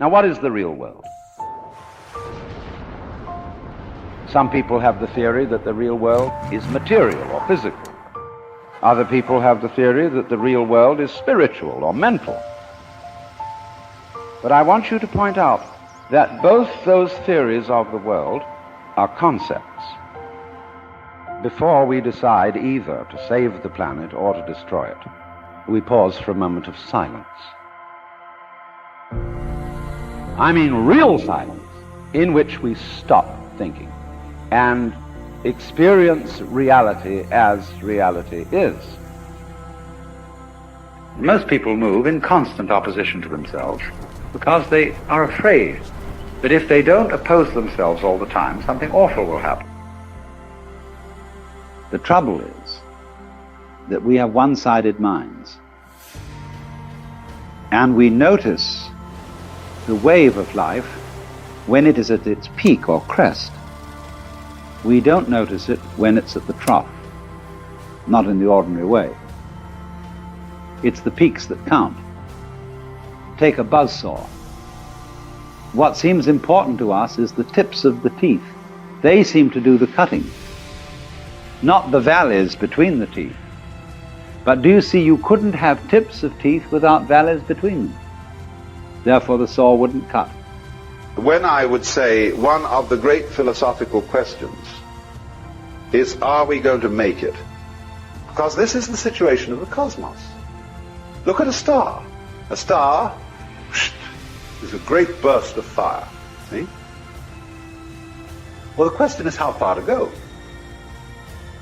Now, what is the real world? Some people have the theory that the real world is material or physical. Other people have the theory that the real world is spiritual or mental. But I want you to point out that both those theories of the world are concepts. Before we decide either to save the planet or to destroy it, we pause for a moment of silence. I mean real silence, in which we stop thinking and experience reality as reality is. Most people move in constant opposition to themselves because they are afraid that if they don't oppose themselves all the time, something awful will happen. The trouble is that we have one-sided minds, and we notice the wave of life when it is at its peak or crest. We don't notice it when it's at the trough, not in the ordinary way. It's the peaks that count. Take a buzzsaw. What seems important to us is the tips of the teeth. They seem to do the cutting, not the valleys between the teeth. But do you see, you couldn't have tips of teeth without valleys between them. Therefore the saw wouldn't cut. When I would say one of the great philosophical questions is, are we going to make it? Because this is the situation of the cosmos. Look at a star. A star is a great burst of fire. See? Well, the question is how far to go.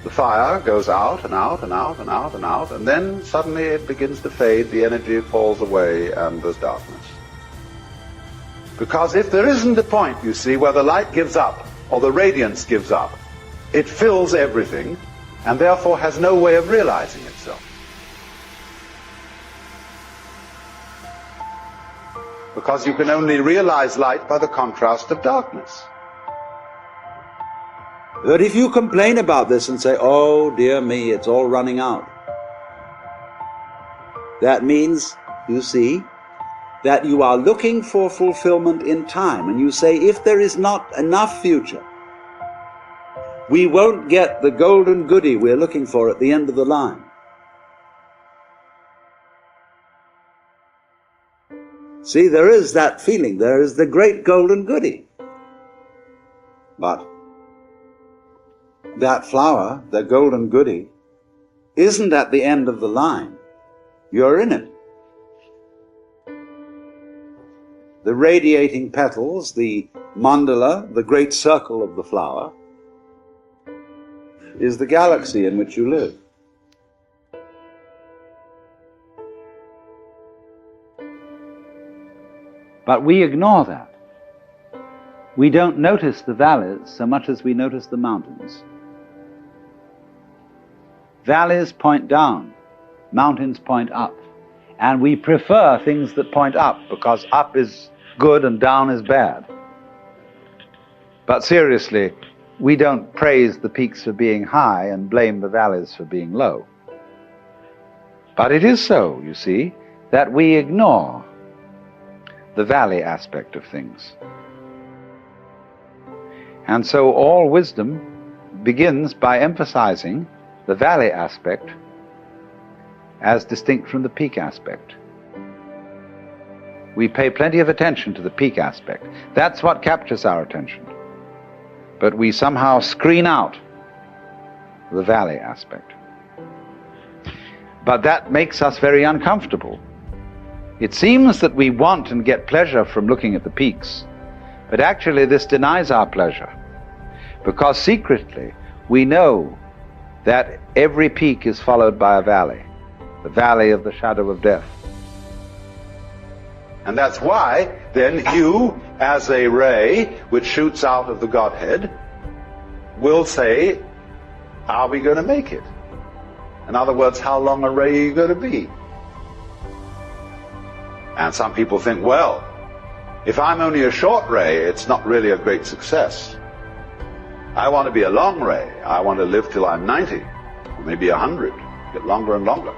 The fire goes out and out and out and out and out, and then suddenly it begins to fade, the energy falls away, and there's darkness. Because if there isn't a point, you see, where the light gives up, or the radiance gives up, it fills everything, and therefore has no way of realizing itself. Because you can only realize light by the contrast of darkness. But if you complain about this and say, oh dear me, it's all running out, that means, you see, that you are looking for fulfillment in time, and you say, if there is not enough future, we won't get the golden goody we're looking for at the end of the line. See, there is that feeling, there is the great golden goody. But that flower, the golden goody, isn't at the end of the line. You're in it. The radiating petals, the mandala, the great circle of the flower, is the galaxy in which you live. But we ignore that. We don't notice the valleys so much as we notice the mountains. Valleys point down, mountains point up. And we prefer things that point up, because up is good and down is bad. But seriously, we don't praise the peaks for being high and blame the valleys for being low. But it is so, you see, that we ignore the valley aspect of things. And so all wisdom begins by emphasizing the valley aspect as distinct from the peak aspect. We pay plenty of attention to the peak aspect. That's what captures our attention. But we somehow screen out the valley aspect. But that makes us very uncomfortable. It seems that we want and get pleasure from looking at the peaks, but actually this denies our pleasure, because secretly we know that every peak is followed by a valley, the valley of the shadow of death. And that's why then you, as a ray which shoots out of the Godhead, will say, are we going to make it? In other words, how long a ray are you going to be? And some people think, well, if I'm only a short ray, it's not really a great success. I want to be a long ray. I want to live till I'm 90, or maybe 100, get longer and longer.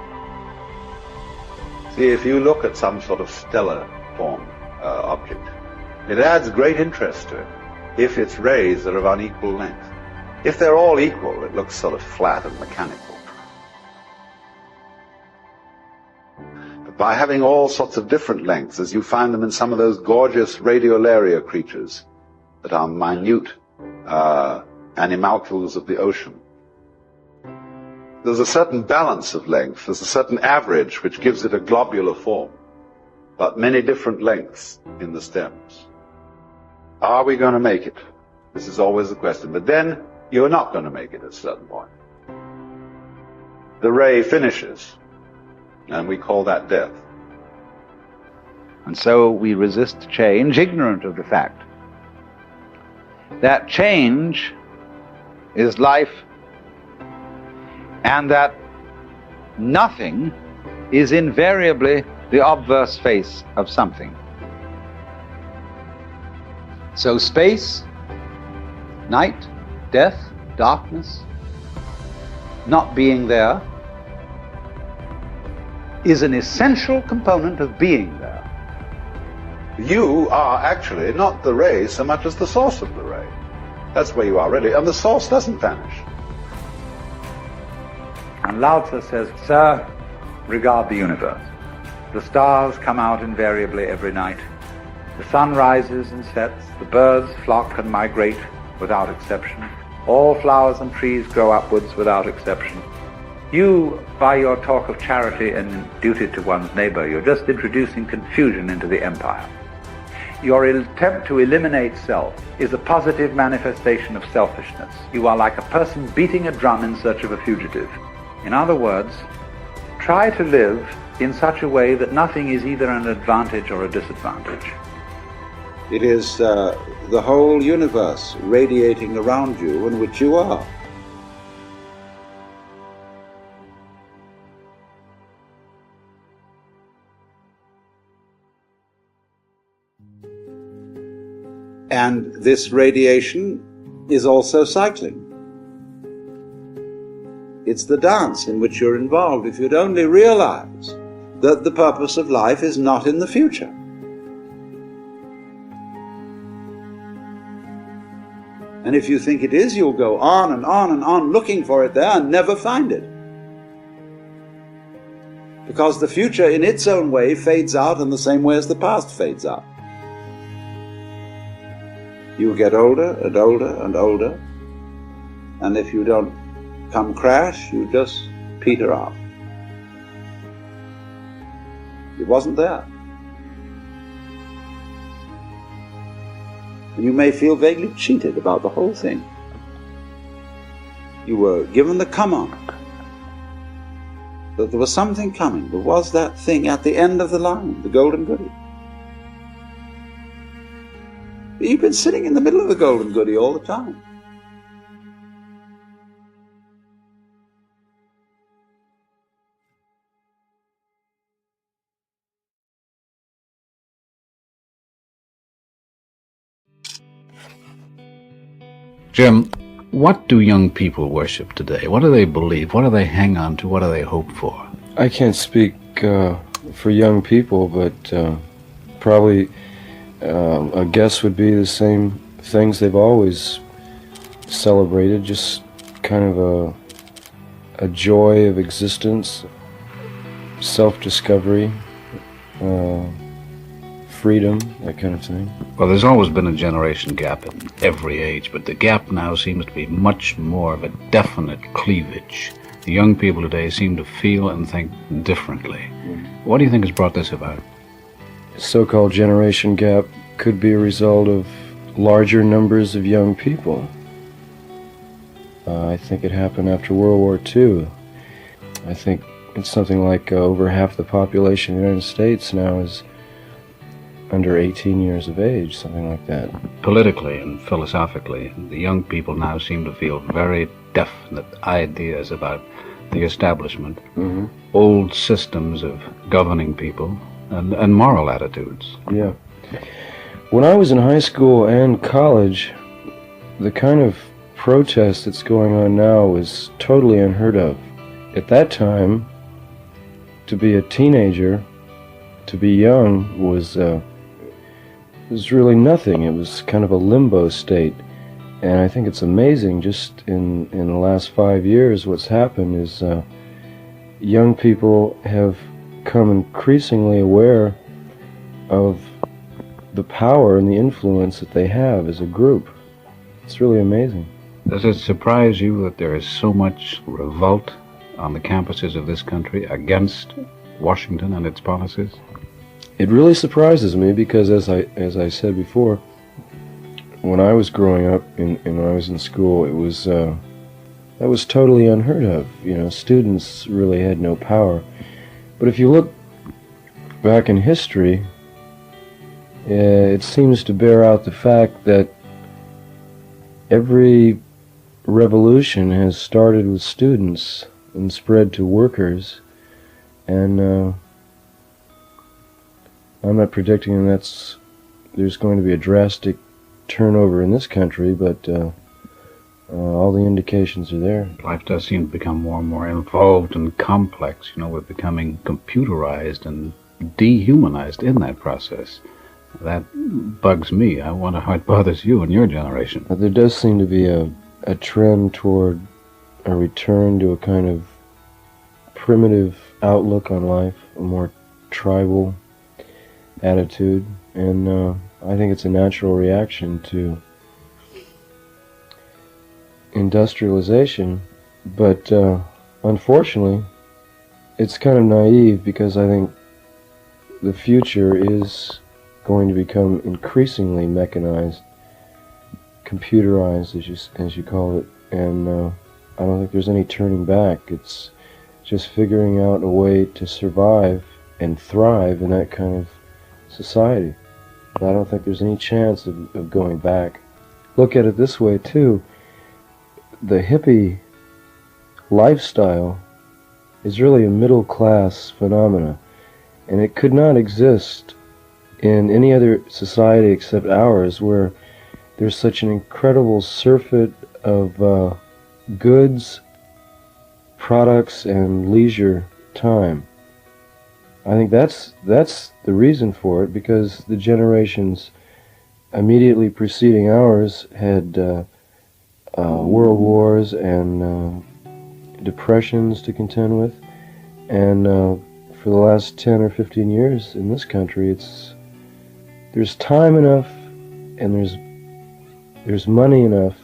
See, if you look at some sort of stellar form object, It adds great interest to it if its rays are of unequal length. If they're all equal, it looks sort of flat and mechanical. But by having all sorts of different lengths, as you find them in some of those gorgeous radiolaria creatures that are minute animalcules of the ocean, there's a certain balance of length, there's a certain average which gives it a globular form, but many different lengths in the stems. Are we going to make it? This is always the question. But then you're not going to make it at a certain point. The ray finishes, and we call that death. And so we resist change, ignorant of the fact that change is life, and that nothing is invariably the obverse face of something. So space, night, death, darkness, not being there, is an essential component of being there. You are actually not the ray so much as the source of the ray. That's where you are really, and the source doesn't vanish. And Lao Tzu says, sir, regard the universe. The stars come out invariably every night. The sun rises and sets. The birds flock and migrate without exception. All flowers and trees grow upwards without exception. You, by your talk of charity and duty to one's neighbor, you're just introducing confusion into the empire. Your attempt to eliminate self is a positive manifestation of selfishness. You are like a person beating a drum in search of a fugitive. In other words, try to live in such a way that nothing is either an advantage or a disadvantage. It is the whole universe radiating around you in which you are. And this radiation is also cycling. It's the dance in which you're involved. If you'd only realize that the purpose of life is not in the future. And if you think it is, you'll go on and on and on looking for it there and never find it. Because the future in its own way fades out in the same way as the past fades out. You get older and older and older, and if you don't come crash, you just peter out. It wasn't there. And you may feel vaguely cheated about the whole thing. You were given the come on, that there was something coming. There was that thing at the end of the line, the golden goodie. But you've been sitting in the middle of the golden goodie all the time. Jim, what do young people worship today? What do they believe? What do they hang on to? What do they hope for? I can't speak for young people, but probably a guess would be the same things they've always celebrated, just kind of a joy of existence, self-discovery, freedom, that kind of thing. Well, there's always been a generation gap in every age, but the gap now seems to be much more of a definite cleavage. The young people today seem to feel and think differently. What do you think has brought this about? So-called generation gap could be a result of larger numbers of young people. I think it happened after World War II. I think it's something like over half the population of the United States now is under 18 years of age, something like that. Politically and philosophically, the young people now seem to feel very definite ideas about the establishment, old systems of governing people, and moral attitudes. Yeah. When I was in high school and college, the kind of protest that's going on now was totally unheard of. At that time, to be a teenager, to be young, was was really nothing. It was kind of a limbo state. And I think it's amazing just in the last 5 years what's happened is young people have come increasingly aware of the power and the influence that they have as a group. It's really amazing. Does it surprise you that there is so much revolt on the campuses of this country against Washington and its policies? It really surprises me because, as I said before, when I was growing up and when I was in school, it was that was totally unheard of. You know, students really had no power. But if you look back in history, it seems to bear out the fact that every revolution has started with students and spread to workers, and I'm not predicting there's going to be a drastic turnover in this country, but all the indications are there. Life does seem to become more and more involved and complex. You know, we're becoming computerized and dehumanized in that process. That bugs me. I wonder how it bothers you and your generation. There does seem to be a trend toward a return to a kind of primitive outlook on life, a more tribal attitude, and I think it's a natural reaction to industrialization, but unfortunately it's kind of naive because I think the future is going to become increasingly mechanized, computerized as you call it, and I don't think there's any turning back. It's just figuring out a way to survive and thrive in that kind of society. But I don't think there's any chance of going back. Look at it this way too. The hippie lifestyle is really a middle-class phenomena, and it could not exist in any other society except ours, where there's such an incredible surfeit of goods, products, and leisure time. I think that's the reason for it, because the generations immediately preceding ours had world wars and depressions to contend with, and for the last 10 or 15 years in this country, there's time enough and there's money enough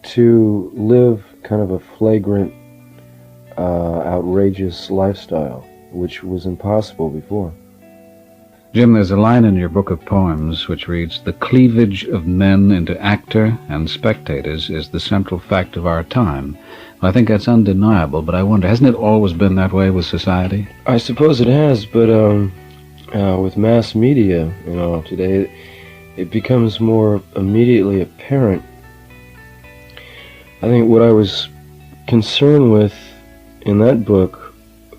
to live kind of a flagrant, outrageous lifestyle, which was impossible before. Jim, there's a line in your book of poems which reads, "The cleavage of men into actor and spectators is the central fact of our time." I think that's undeniable, but I wonder, hasn't it always been that way with society? I suppose it has, but with mass media, today, it becomes more immediately apparent. I think what I was concerned with in that book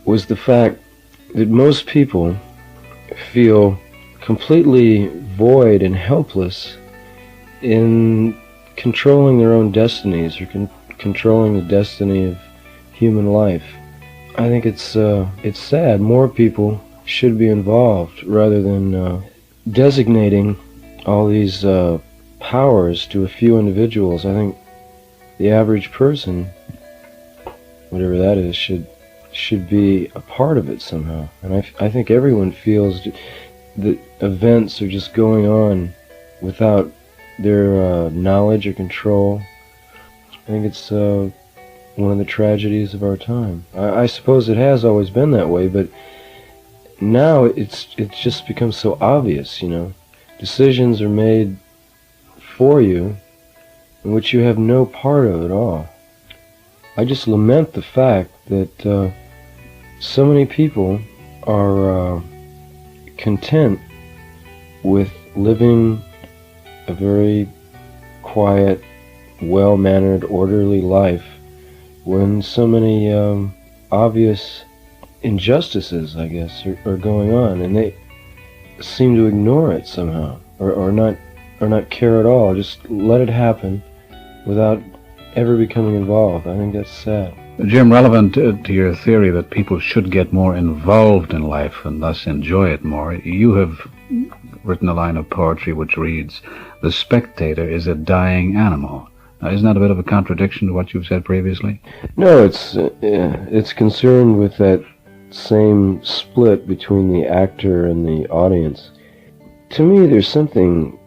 was the fact that most people feel completely void and helpless in controlling their own destinies or controlling the destiny of human life. I think it's sad. More people should be involved rather than designating all these powers to a few individuals. I think the average person, whatever that is, should be a part of it somehow. And I think everyone feels that events are just going on without their knowledge or control. I think it's one of the tragedies of our time. I suppose it has always been that way, but now it's just become so obvious, Decisions are made for you in which you have no part of at all. I just lament the fact that so many people are content with living a very quiet, well-mannered, orderly life when so many obvious injustices, I guess, are going on, and they seem to ignore it somehow, or not care at all. Just let it happen without ever becoming involved. I think that's sad. Jim, relevant to your theory that people should get more involved in life and thus enjoy it more, you have written a line of poetry which reads, "The spectator is a dying animal." Now, isn't that a bit of a contradiction to what you've said previously? No, it's concerned with that same split between the actor and the audience. To me, there's something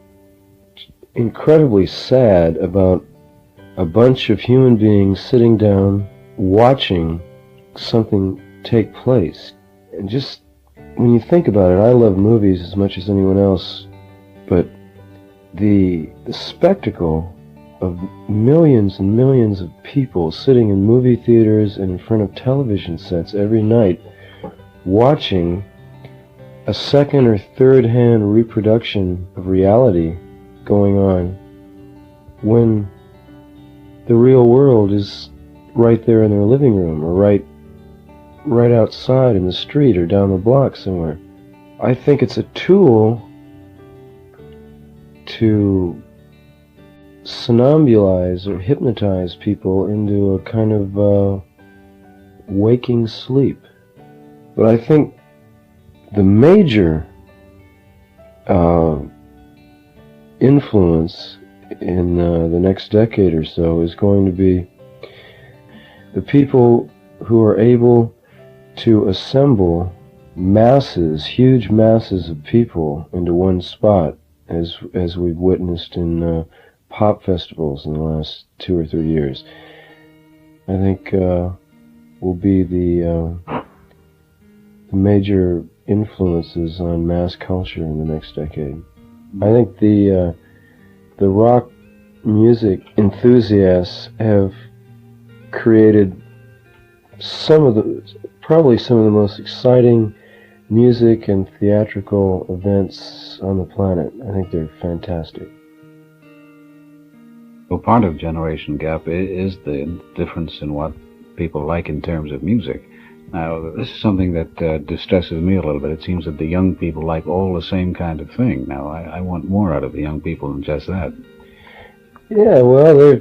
incredibly sad about a bunch of human beings sitting down, watching something take place. And just, when you think about it, I love movies as much as anyone else, but the spectacle of millions and millions of people sitting in movie theaters and in front of television sets every night, watching a second or third hand reproduction of reality going on when the real world is right there in their living room, or right outside in the street or down the block somewhere. I think it's a tool to somnambulize or hypnotize people into a kind of waking sleep. But I think the major influence in the next decade or so is going to be the people who are able to assemble masses, huge masses of people into one spot, as we've witnessed in pop festivals in the last 2 or 3 years. I think will be the major influences on mass culture in the next decade. I think the rock music enthusiasts have created probably some of the most exciting music and theatrical events on the planet. I think they're fantastic. Well, part of generation gap is the difference in what people like in terms of music. Now, this is something that distresses me a little bit. It seems that the young people like all the same kind of thing. Now, I want more out of the young people than just that. Yeah, well,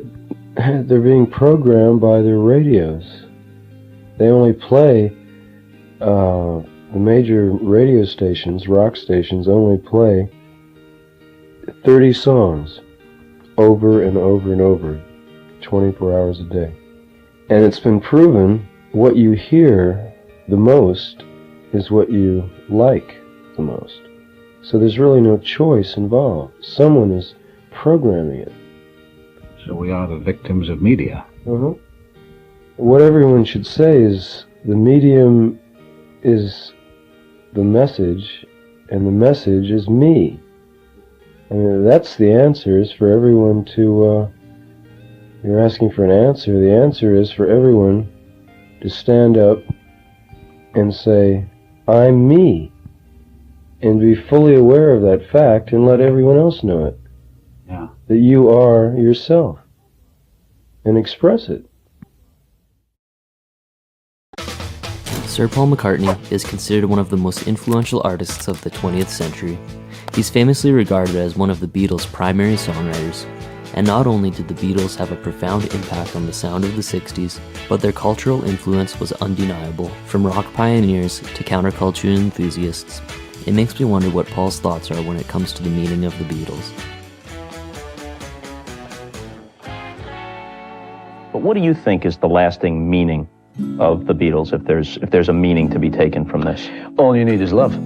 they're being programmed by their radios. They only play, the major radio stations, rock stations, only play 30 songs over and over and over, 24 hours a day. And it's been proven what you hear the most is what you like the most. So there's really no choice involved. Someone is programming it. So we are the victims of media. Uh-huh. What everyone should say is the medium is the message, and the message is me. I mean, that's the answer, is for everyone to, you're asking for an answer. The answer is for everyone to stand up and say, I'm me, and be fully aware of that fact and let everyone else know it. Yeah. That you are yourself, and express it. Sir Paul McCartney is considered one of the most influential artists of the 20th century. He's famously regarded as one of the Beatles' primary songwriters. And not only did the Beatles have a profound impact on the sound of the 60s, but their cultural influence was undeniable, from rock pioneers to counterculture enthusiasts. It makes me wonder what Paul's thoughts are when it comes to the meaning of the Beatles. But what do you think is the lasting meaning of the Beatles, if there's a meaning to be taken from this? All you need is love.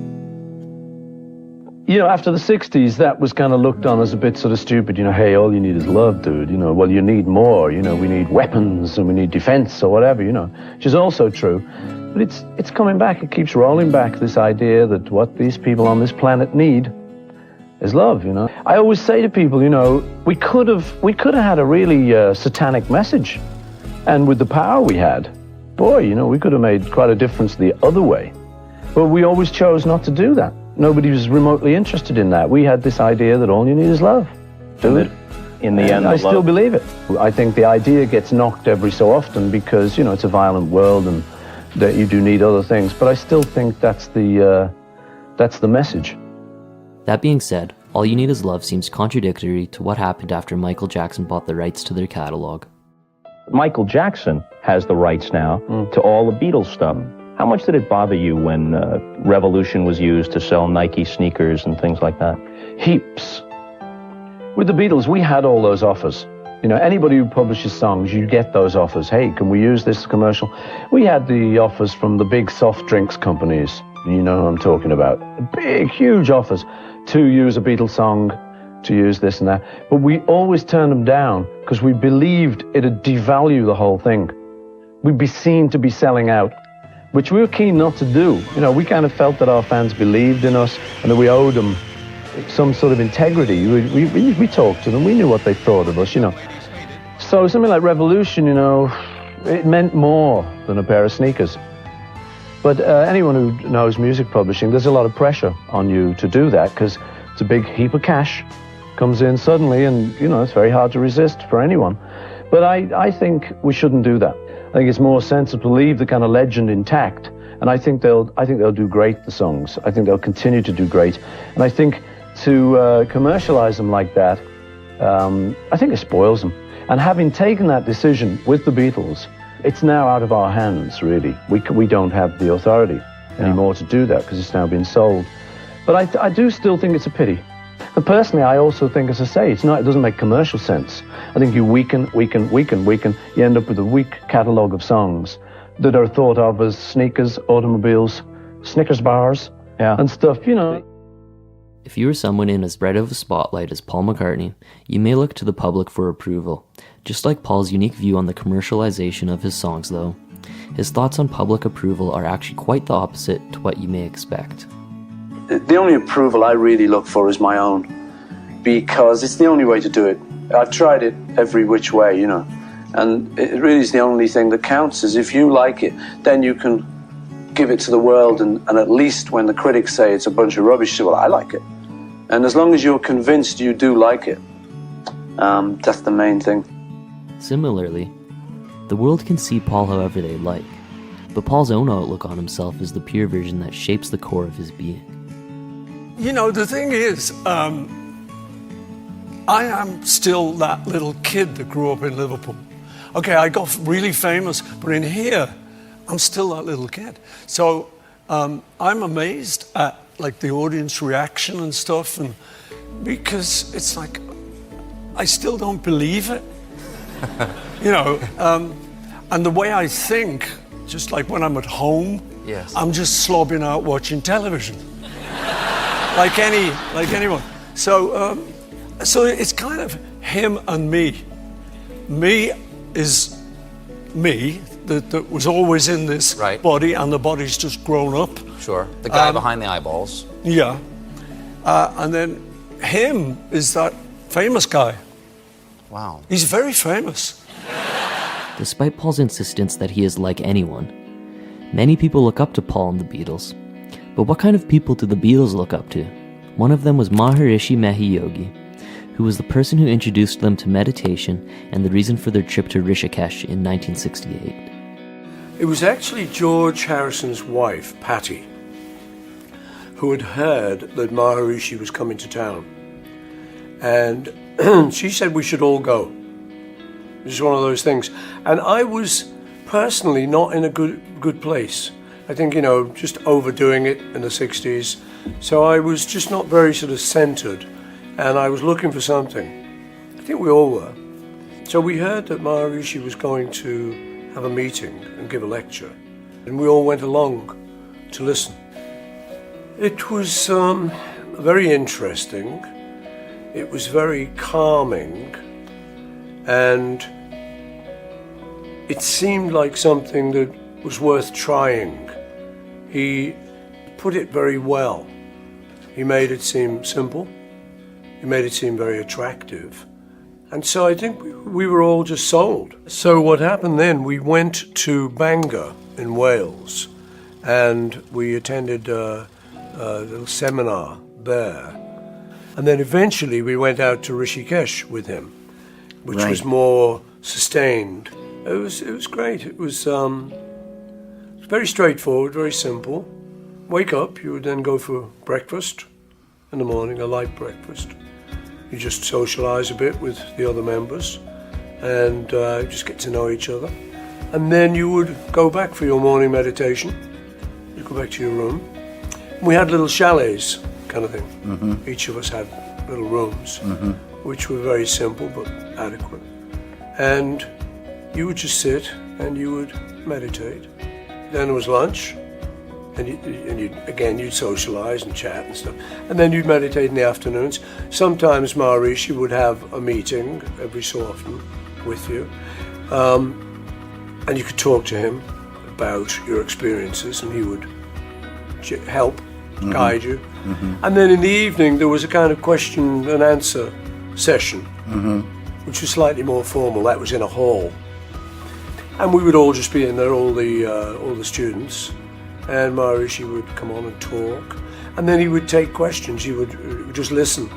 You know, after the 60s, that was kind of looked on as a bit sort of stupid. You know, hey, all you need is love, dude. You know, well, you need more. You know, we need weapons and we need defense or whatever, you know, which is also true. But it's coming back. It keeps rolling back, this idea that what these people on this planet need is love, you know. I always say to people, you know, we could have had a really satanic message. And with the power we had, boy, you know, we could have made quite a difference the other way. But we always chose not to do that. Nobody was remotely interested in that. We had this idea that all you need is love. Do it. In the end, I still believe it. I think the idea gets knocked every so often because, you know, it's a violent world and that you do need other things. But I still think that's the message. That being said, All You Need Is Love seems contradictory to what happened after Michael Jackson bought the rights to their catalog. Michael Jackson has the rights now to all the Beatles stuff. How much did it bother you when Revolution was used to sell Nike sneakers and things like that? Heaps. With the Beatles, we had all those offers. You know, anybody who publishes songs, you get those offers. Hey, can we use this commercial? We had the offers from the big soft drinks companies. You know who I'm talking about. Big, huge offers to use a Beatles song, to use this and that. But we always turned them down because we believed it'd devalue the whole thing. We'd be seen to be selling out, which we were keen not to do. You know, we kind of felt that our fans believed in us and that we owed them some sort of integrity. We talked to them. We knew what they thought of us, you know. So something like Revolution, you know, it meant more than a pair of sneakers. But anyone who knows music publishing, there's a lot of pressure on you to do that because it's a big heap of cash comes in suddenly, and, you know, it's very hard to resist for anyone. But I think we shouldn't do that. I think it's more sensible to leave the kind of legend intact, and I think they'll do great, the songs. I think they'll continue to do great, and I think to commercialize them like that, I think it spoils them. And having taken that decision with the Beatles, it's now out of our hands, really. We don't have the authority anymore to do that because it's now been sold. But I do still think it's a pity. And personally, I also think, as I say, it doesn't make commercial sense. I think you weaken, you end up with a weak catalogue of songs that are thought of as sneakers, automobiles, Snickers bars, and stuff, you know. If you are someone in as bright of a spotlight as Paul McCartney, you may look to the public for approval. Just like Paul's unique view on the commercialization of his songs, though, his thoughts on public approval are actually quite the opposite to what you may expect. The only approval I really look for is my own, because it's the only way to do it. I've tried it every which way, you know, and it really is the only thing that counts. Is if you like it, then you can give it to the world, and at least when the critics say it's a bunch of rubbish, say, well, I like it. And as long as you're convinced you do like it, that's the main thing. Similarly, the world can see Paul however they like, but Paul's own outlook on himself is the pure version that shapes the core of his being. You know, the thing is, I am still that little kid that grew up in Liverpool. Okay, I got really famous, but in here, I'm still that little kid. So I'm amazed at like the audience reaction and stuff, and because it's like, I still don't believe it. You know, and the way I think, just like when I'm at home, I'm just slobbing out watching television. like anyone. So it's kind of him and me. Me is me, that was always in this body, and the body's just grown up. Sure, the guy behind the eyeballs. Yeah. And then him is that famous guy. Wow. He's very famous. Despite Paul's insistence that he is like anyone, many people look up to Paul and the Beatles. But what kind of people did the Beatles look up to? One of them was Maharishi Mahesh, who was the person who introduced them to meditation and the reason for their trip to Rishikesh in 1968. It was actually George Harrison's wife, Patty, who had heard that Maharishi was coming to town. And she said we should all go. It was one of those things. And I was personally not in a good place. I think, you know, just overdoing it in the 60s. So I was just not very sort of centered, and I was looking for something. I think we all were. So we heard that Maharishi was going to have a meeting and give a lecture, and we all went along to listen. It was very interesting. It was very calming, and it seemed like something that was worth trying. He put it very well. He made it seem simple. He made it seem very attractive. And so I think we were all just sold. So what happened then, we went to Bangor in Wales, and we attended a little seminar there. And then eventually we went out to Rishikesh with him, which was more sustained. It was great. It was very straightforward, very simple. Wake up, you would then go for breakfast in the morning, a light breakfast. You just socialize a bit with the other members and just get to know each other. And then you would go back for your morning meditation. go back to your room. We had little chalets kind of thing. Each of us had little rooms, which were very simple but adequate. And you would just sit and you would meditate. Then there was lunch, and you'd socialize and chat and stuff. And then you'd meditate in the afternoons. Sometimes Maharishi would have a meeting every so often with you. And you could talk to him about your experiences, and he would help, guide you. And then in the evening, there was a kind of question and answer session, which was slightly more formal. That was in a hall. And we would all just be in there, all the students, and Maharishi would come on and talk. And then he would take questions. He would just listen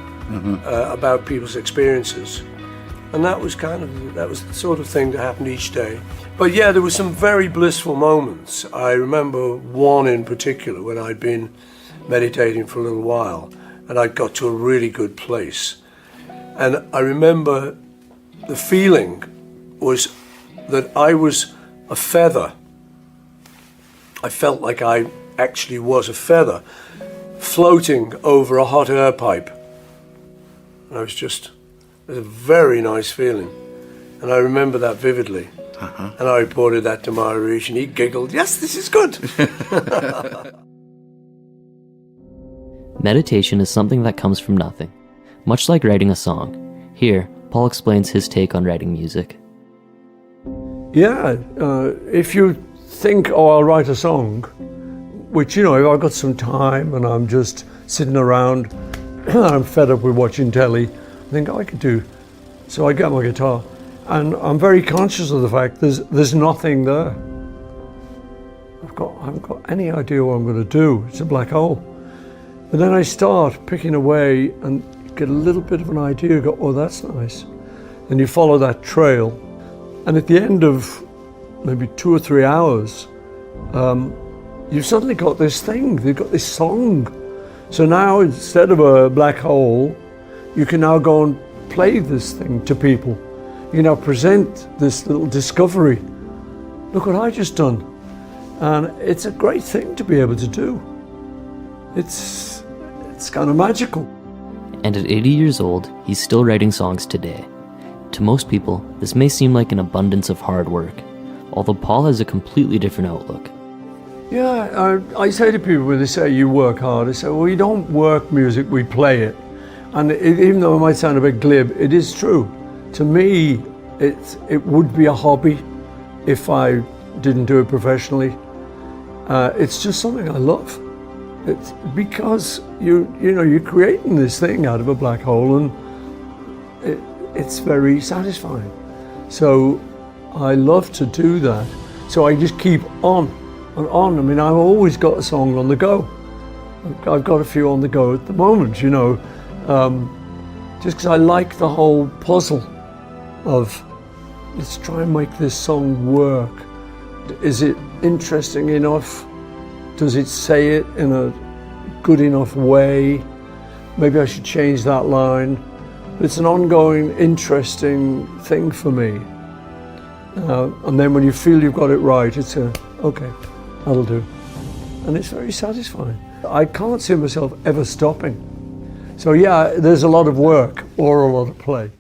about people's experiences. And that was the sort of thing that happened each day. But yeah, there were some very blissful moments. I remember one in particular when I'd been meditating for a little while and I'd got to a really good place. And I remember the feeling was that I was a feather. I felt like I actually was a feather floating over a hot air pipe. And it was a very nice feeling. And I remember that vividly. And I reported that to Maharishi and he giggled, "Yes, this is good." Meditation is something that comes from nothing, much like writing a song. Here, Paul explains his take on writing music. Yeah, if you think, oh, I'll write a song, which, if I've got some time and I'm just sitting around, I'm fed up with watching telly, I think I could do. So I get my guitar, and I'm very conscious of the fact there's nothing there. I haven't got any idea what I'm going to do. It's a black hole. But then I start picking away and get a little bit of an idea, go, oh, that's nice. And you follow that trail. And at the end of maybe 2 or 3 hours, you've suddenly got this thing, you've got this song. So now instead of a black hole, you can now go and play this thing to people. You can now present this little discovery. Look what I just done. And it's a great thing to be able to do. It's kind of magical. And at 80 years old, he's still writing songs today. To most people, this may seem like an abundance of hard work, although Paul has a completely different outlook. Yeah, I say to people when they say you work hard, I say, well, we don't work music, we play it. And even though it might sound a bit glib, it is true. To me, it would be a hobby if I didn't do it professionally. It's just something I love. It's because you're creating this thing out of a black hole, and it's very satisfying. So I love to do that. So I just keep on and on. I mean, I've always got a song on the go. I've got a few on the go at the moment, just because I like the whole puzzle of let's try and make this song work. Is it interesting enough? Does it say it in a good enough way? Maybe I should change that line. It's an ongoing, interesting thing for me. And then when you feel you've got it right, it's okay, that'll do. And it's very satisfying. I can't see myself ever stopping. So yeah, there's a lot of work or a lot of play.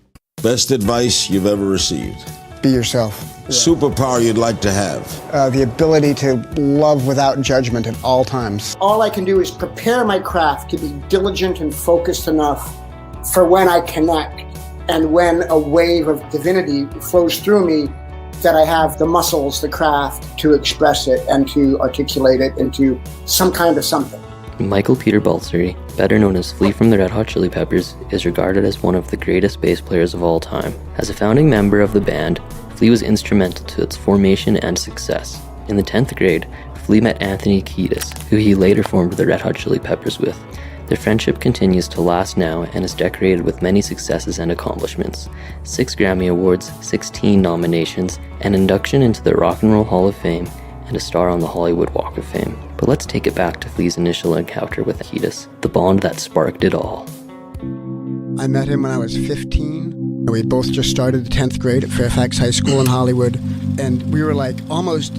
Best advice you've ever received? Be yourself. Superpower you'd like to have? The ability to love without judgment at all times. All I can do is prepare my craft to be diligent and focused enough for when I connect and when a wave of divinity flows through me, that I have the muscles, the craft to express it and to articulate it into some kind of something. Michael Peter Balsari, better known as Flea from the Red Hot Chili Peppers, is regarded as one of the greatest bass players of all time. As a founding member of the band, Flea was instrumental to its formation and success. In the 10th grade, Flea met Anthony Kiedis, who he later formed the Red Hot Chili Peppers with. Their friendship continues to last now and is decorated with many successes and accomplishments. 6 Grammy Awards, 16 nominations, an induction into the Rock and Roll Hall of Fame, and a star on the Hollywood Walk of Fame. But let's take it back to Flea's initial encounter with Kiedis, the bond that sparked it all. I met him when I was 15. We both just started the 10th grade at Fairfax High School in Hollywood. and we were like almost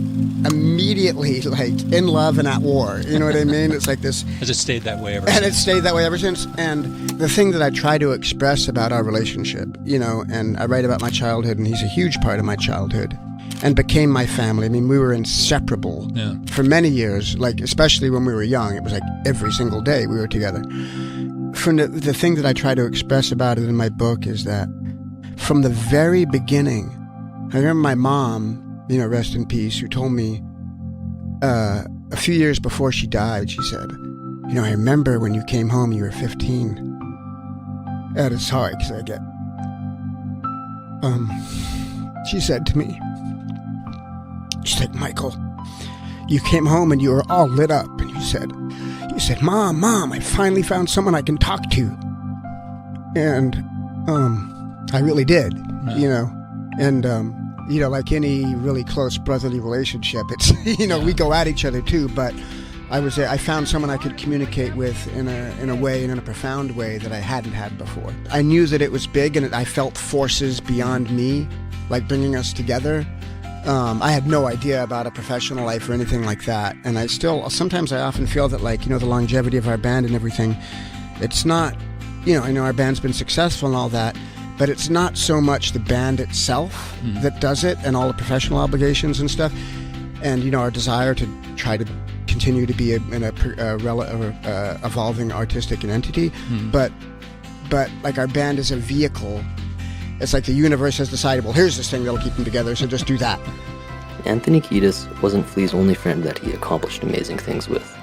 immediately like in love and at war. You know what I mean? It's like this. Has it stayed that way ever and since? And it stayed that way ever since. And the thing that I try to express about our relationship, you know, and I write about my childhood, and he's a huge part of my childhood and became my family. I mean, we were inseparable for many years, like especially when we were young. It was like every single day we were together. From the thing that I try to express about it in my book is that from the very beginning, I remember my mom, you know, rest in peace, who told me a few years before she died, she said, you know, I remember when you came home, you were 15. That is hard because I get... she said to me, she's like, Michael, you came home and you were all lit up, and you said, Mom, I finally found someone I can talk to. And I really did, you know. And, you know, like any really close brotherly relationship, it's, you know, we go at each other too, but I found someone I could communicate with in a way, and in a profound way that I hadn't had before. I knew that it was big, and I felt forces beyond me, like bringing us together. I had no idea about a professional life or anything like that, and sometimes I often feel that, like, you know, the longevity of our band and everything, it's not, you know, I know our band's been successful and all that, but it's not so much the band itself that does it, and all the professional obligations and stuff, and, you know, our desire to try to continue to be an evolving artistic entity, but like our band is a vehicle. It's like the universe has decided, well, here's this thing that'll keep them together, so just do that. Anthony Kiedis wasn't Flea's only friend that he accomplished amazing things with.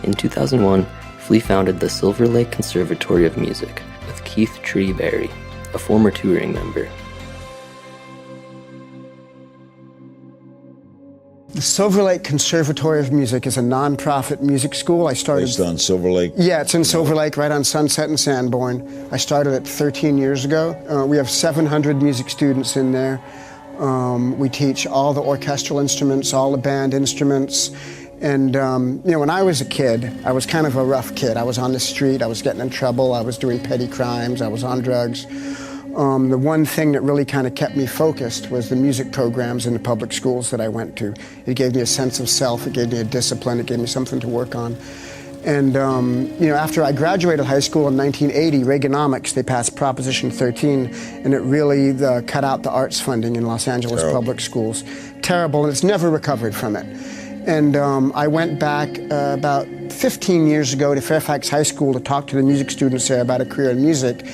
In 2001, Flea founded the Silver Lake Conservatory of Music with Keith Tree Berry, a former touring member. The Silver Lake Conservatory of Music is a non-profit music school. I started... Based on Silver Lake? Yeah, it's in Silver Lake, right on Sunset and Sanborn. I started it 13 years ago. We have 700 music students in there. We teach all the orchestral instruments, all the band instruments. And, you know, when I was a kid, I was kind of a rough kid. I was on the street, I was getting in trouble, I was doing petty crimes, I was on drugs. The one thing that really kind of kept me focused was the music programs in the public schools that I went to. It gave me a sense of self, it gave me a discipline, it gave me something to work on. And, you know, after I graduated high school in 1980, Reaganomics, they passed Proposition 13, and it really cut out the arts funding in Los Angeles public schools. Terrible, and it's never recovered from it. And I went back about 15 years ago to Fairfax High School to talk to the music students there about a career in music.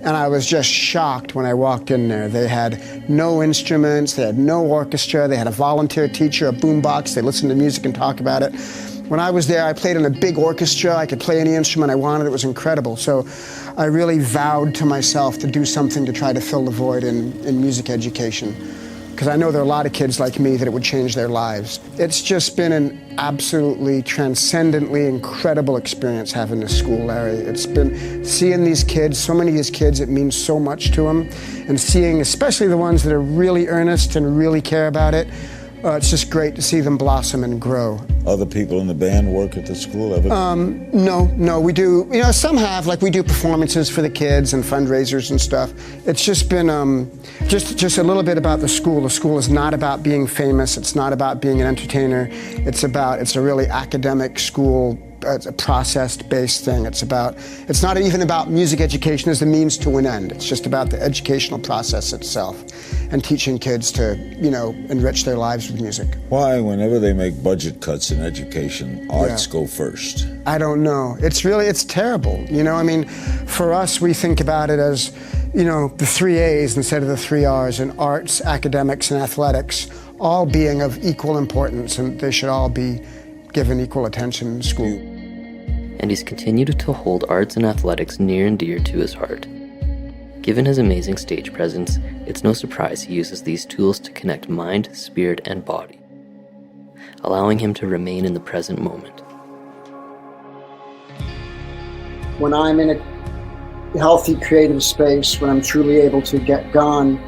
And I was just shocked when I walked in there. They had no instruments, they had no orchestra, they had a volunteer teacher, a boombox, they listened to music and talk about it. When I was there, I played in a big orchestra, I could play any instrument I wanted, it was incredible. So I really vowed to myself to do something to try to fill the void in music education. Because I know there are a lot of kids like me that it would change their lives. It's just been an absolutely transcendently incredible experience having this school, Larry. It's been seeing these kids, so many of these kids, it means so much to them. And seeing especially the ones that are really earnest and really care about it, it's just great to see them blossom and grow. Other people in the band work at the school ever? No, we do, you know, some have, like we do performances for the kids and fundraisers and stuff. It's just been, just a little bit about the school. The school is not about being famous, it's not about being an entertainer, it's a really academic school. It's a process-based thing. It's not even about music education as a means to an end. It's just about the educational process itself and teaching kids to, you know, enrich their lives with music. Why, whenever they make budget cuts in education, arts go first? I don't know. It's terrible. You know, I mean, for us, we think about it as, you know, the 3 A's instead of the 3 R's, and arts, academics, and athletics all being of equal importance, and they should all be given equal attention in school. And he's continued to hold arts and athletics near and dear to his heart. Given his amazing stage presence, it's no surprise he uses these tools to connect mind, spirit, and body, allowing him to remain in the present moment. When I'm in a healthy creative space, when I'm truly able to get gone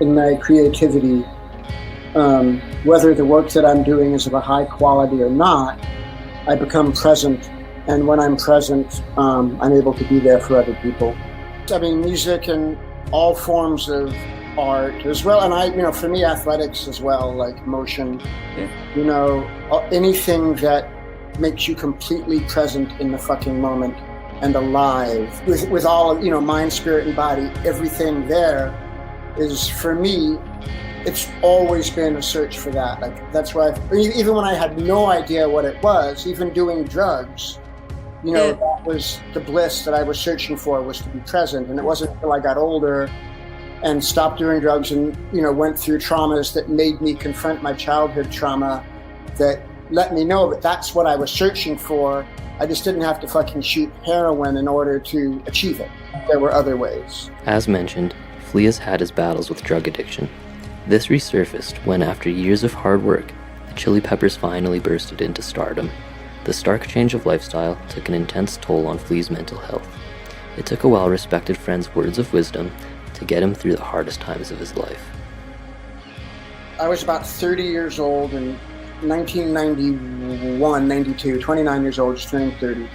in my creativity, whether the work that I'm doing is of a high quality or not, I become present. And when I'm present, I'm able to be there for other people. I mean, music and all forms of art as well. And for me, athletics as well, like motion, anything that makes you completely present in the fucking moment and alive with all of, mind, spirit, and body. Everything there is, for me, it's always been a search for that. Like, that's why, even when I had no idea what it was, even doing drugs, that was the bliss that I was searching for, was to be present. And it wasn't until I got older and stopped doing drugs and, went through traumas that made me confront my childhood trauma that let me know that that's what I was searching for. I just didn't have to fucking shoot heroin in order to achieve it. There were other ways. As mentioned, Flea has had his battles with drug addiction. This resurfaced when, after years of hard work, the Chili Peppers finally bursted into stardom. The stark change of lifestyle took an intense toll on Flea's mental health. It took a well-respected friend's words of wisdom to get him through the hardest times of his life. I was about 30 years old in 1991, 92, 29 years old, just turning 30.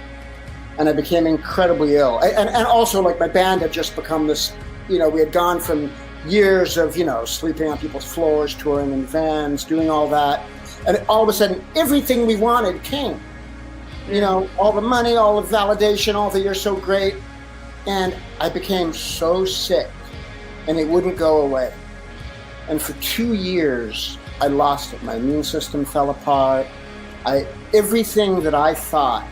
And I became incredibly ill. And also, like, my band had just become this, we had gone from years of, sleeping on people's floors, touring in vans, doing all that. And all of a sudden, everything we wanted came. All the money, all the validation, all the "you're so great." And I became so sick, and it wouldn't go away. And for 2 years, I lost it. My immune system fell apart. Everything that I thought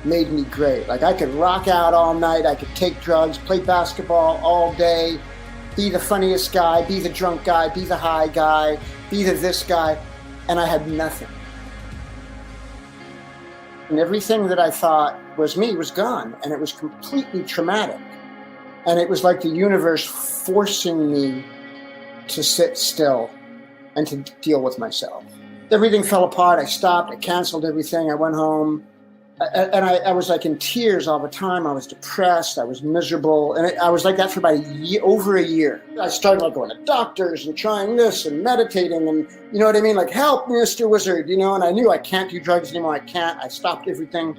made me great. Like, I could rock out all night, I could take drugs, play basketball all day, be the funniest guy, be the drunk guy, be the high guy, be the this guy, and I had nothing. And everything that I thought was me was gone, and it was completely traumatic. And it was like the universe forcing me to sit still and to deal with myself. Everything fell apart. I stopped. I canceled everything. I went home. And I was like in tears all the time. I was depressed. I was miserable. And I was like that for about over a year. I started like going to doctors and trying this and meditating and, you know what I mean? Like, help, Mr. Wizard, and I knew I can't do drugs anymore. I can't. I stopped everything.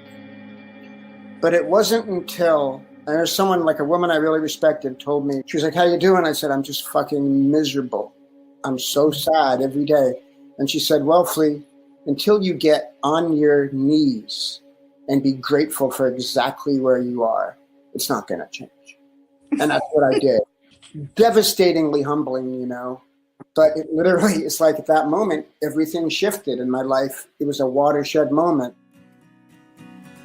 But it wasn't until, and there's someone, like a woman I really respected, told me, she was like, "How you doing?" I said, "I'm just fucking miserable. I'm so sad every day." And she said, "Well, Flea, until you get on your knees and be grateful for exactly where you are, it's not going to change." And that's what I did. Devastatingly humbling, But it literally, it's like at that moment, everything shifted in my life. It was a watershed moment.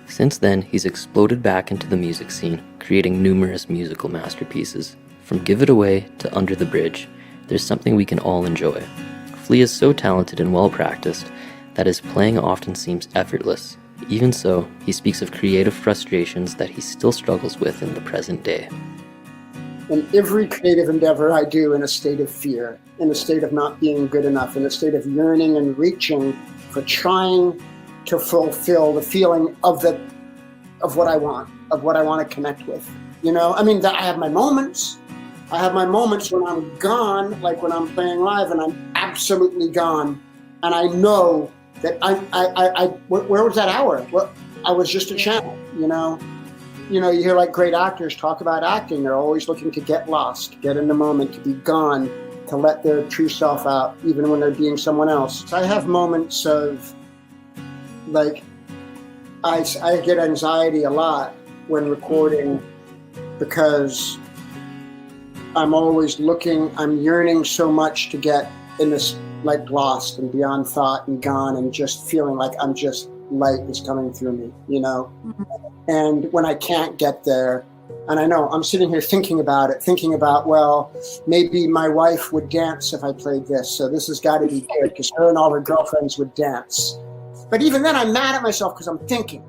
Since then, he's exploded back into the music scene, creating numerous musical masterpieces. From Give It Away to Under the Bridge, there's something we can all enjoy. Flea is so talented and well-practiced that his playing often seems effortless. Even so, he speaks of creative frustrations that he still struggles with in the present day. In every creative endeavor I do, in a state of fear, in a state of not being good enough, in a state of yearning and reaching for trying to fulfill the feeling of what I want, of what I want to connect with. I have my moments. I have my moments when I'm gone, like when I'm playing live and I'm absolutely gone. And I know that where was that hour? Well, I was just a channel, You hear like great actors talk about acting. They're always looking to get lost, to get in the moment, to be gone, to let their true self out, even when they're being someone else. I have moments of, like, I get anxiety a lot when recording because I'm always I'm yearning so much to get in this, like, lost and beyond thought and gone and just feeling like I'm just, light is coming through me, And when I can't get there, and I know I'm sitting here thinking about, well, maybe my wife would dance if I played this, so this has got to be good because her and all her girlfriends would dance. But even then, I'm mad at myself because I'm thinking.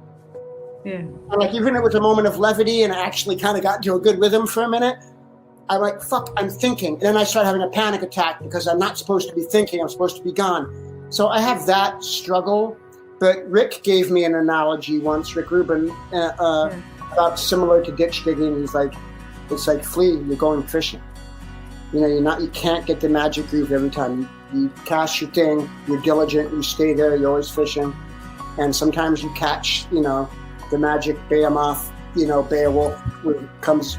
Yeah. And like, even if it was a moment of levity and I actually kind of got into a good rhythm for a minute, I'm like, fuck, I'm thinking. And then I start having a panic attack because I'm not supposed to be thinking, I'm supposed to be gone. So I have that struggle. But Rick gave me an analogy once, Rick Rubin, about similar to ditch digging. He's like, it's like, Flea, you're going fishing. You can't get the magic groove every time. You cast your thing, you're diligent, you stay there, you're always fishing. And sometimes you catch, the magic behemoth, Beowulf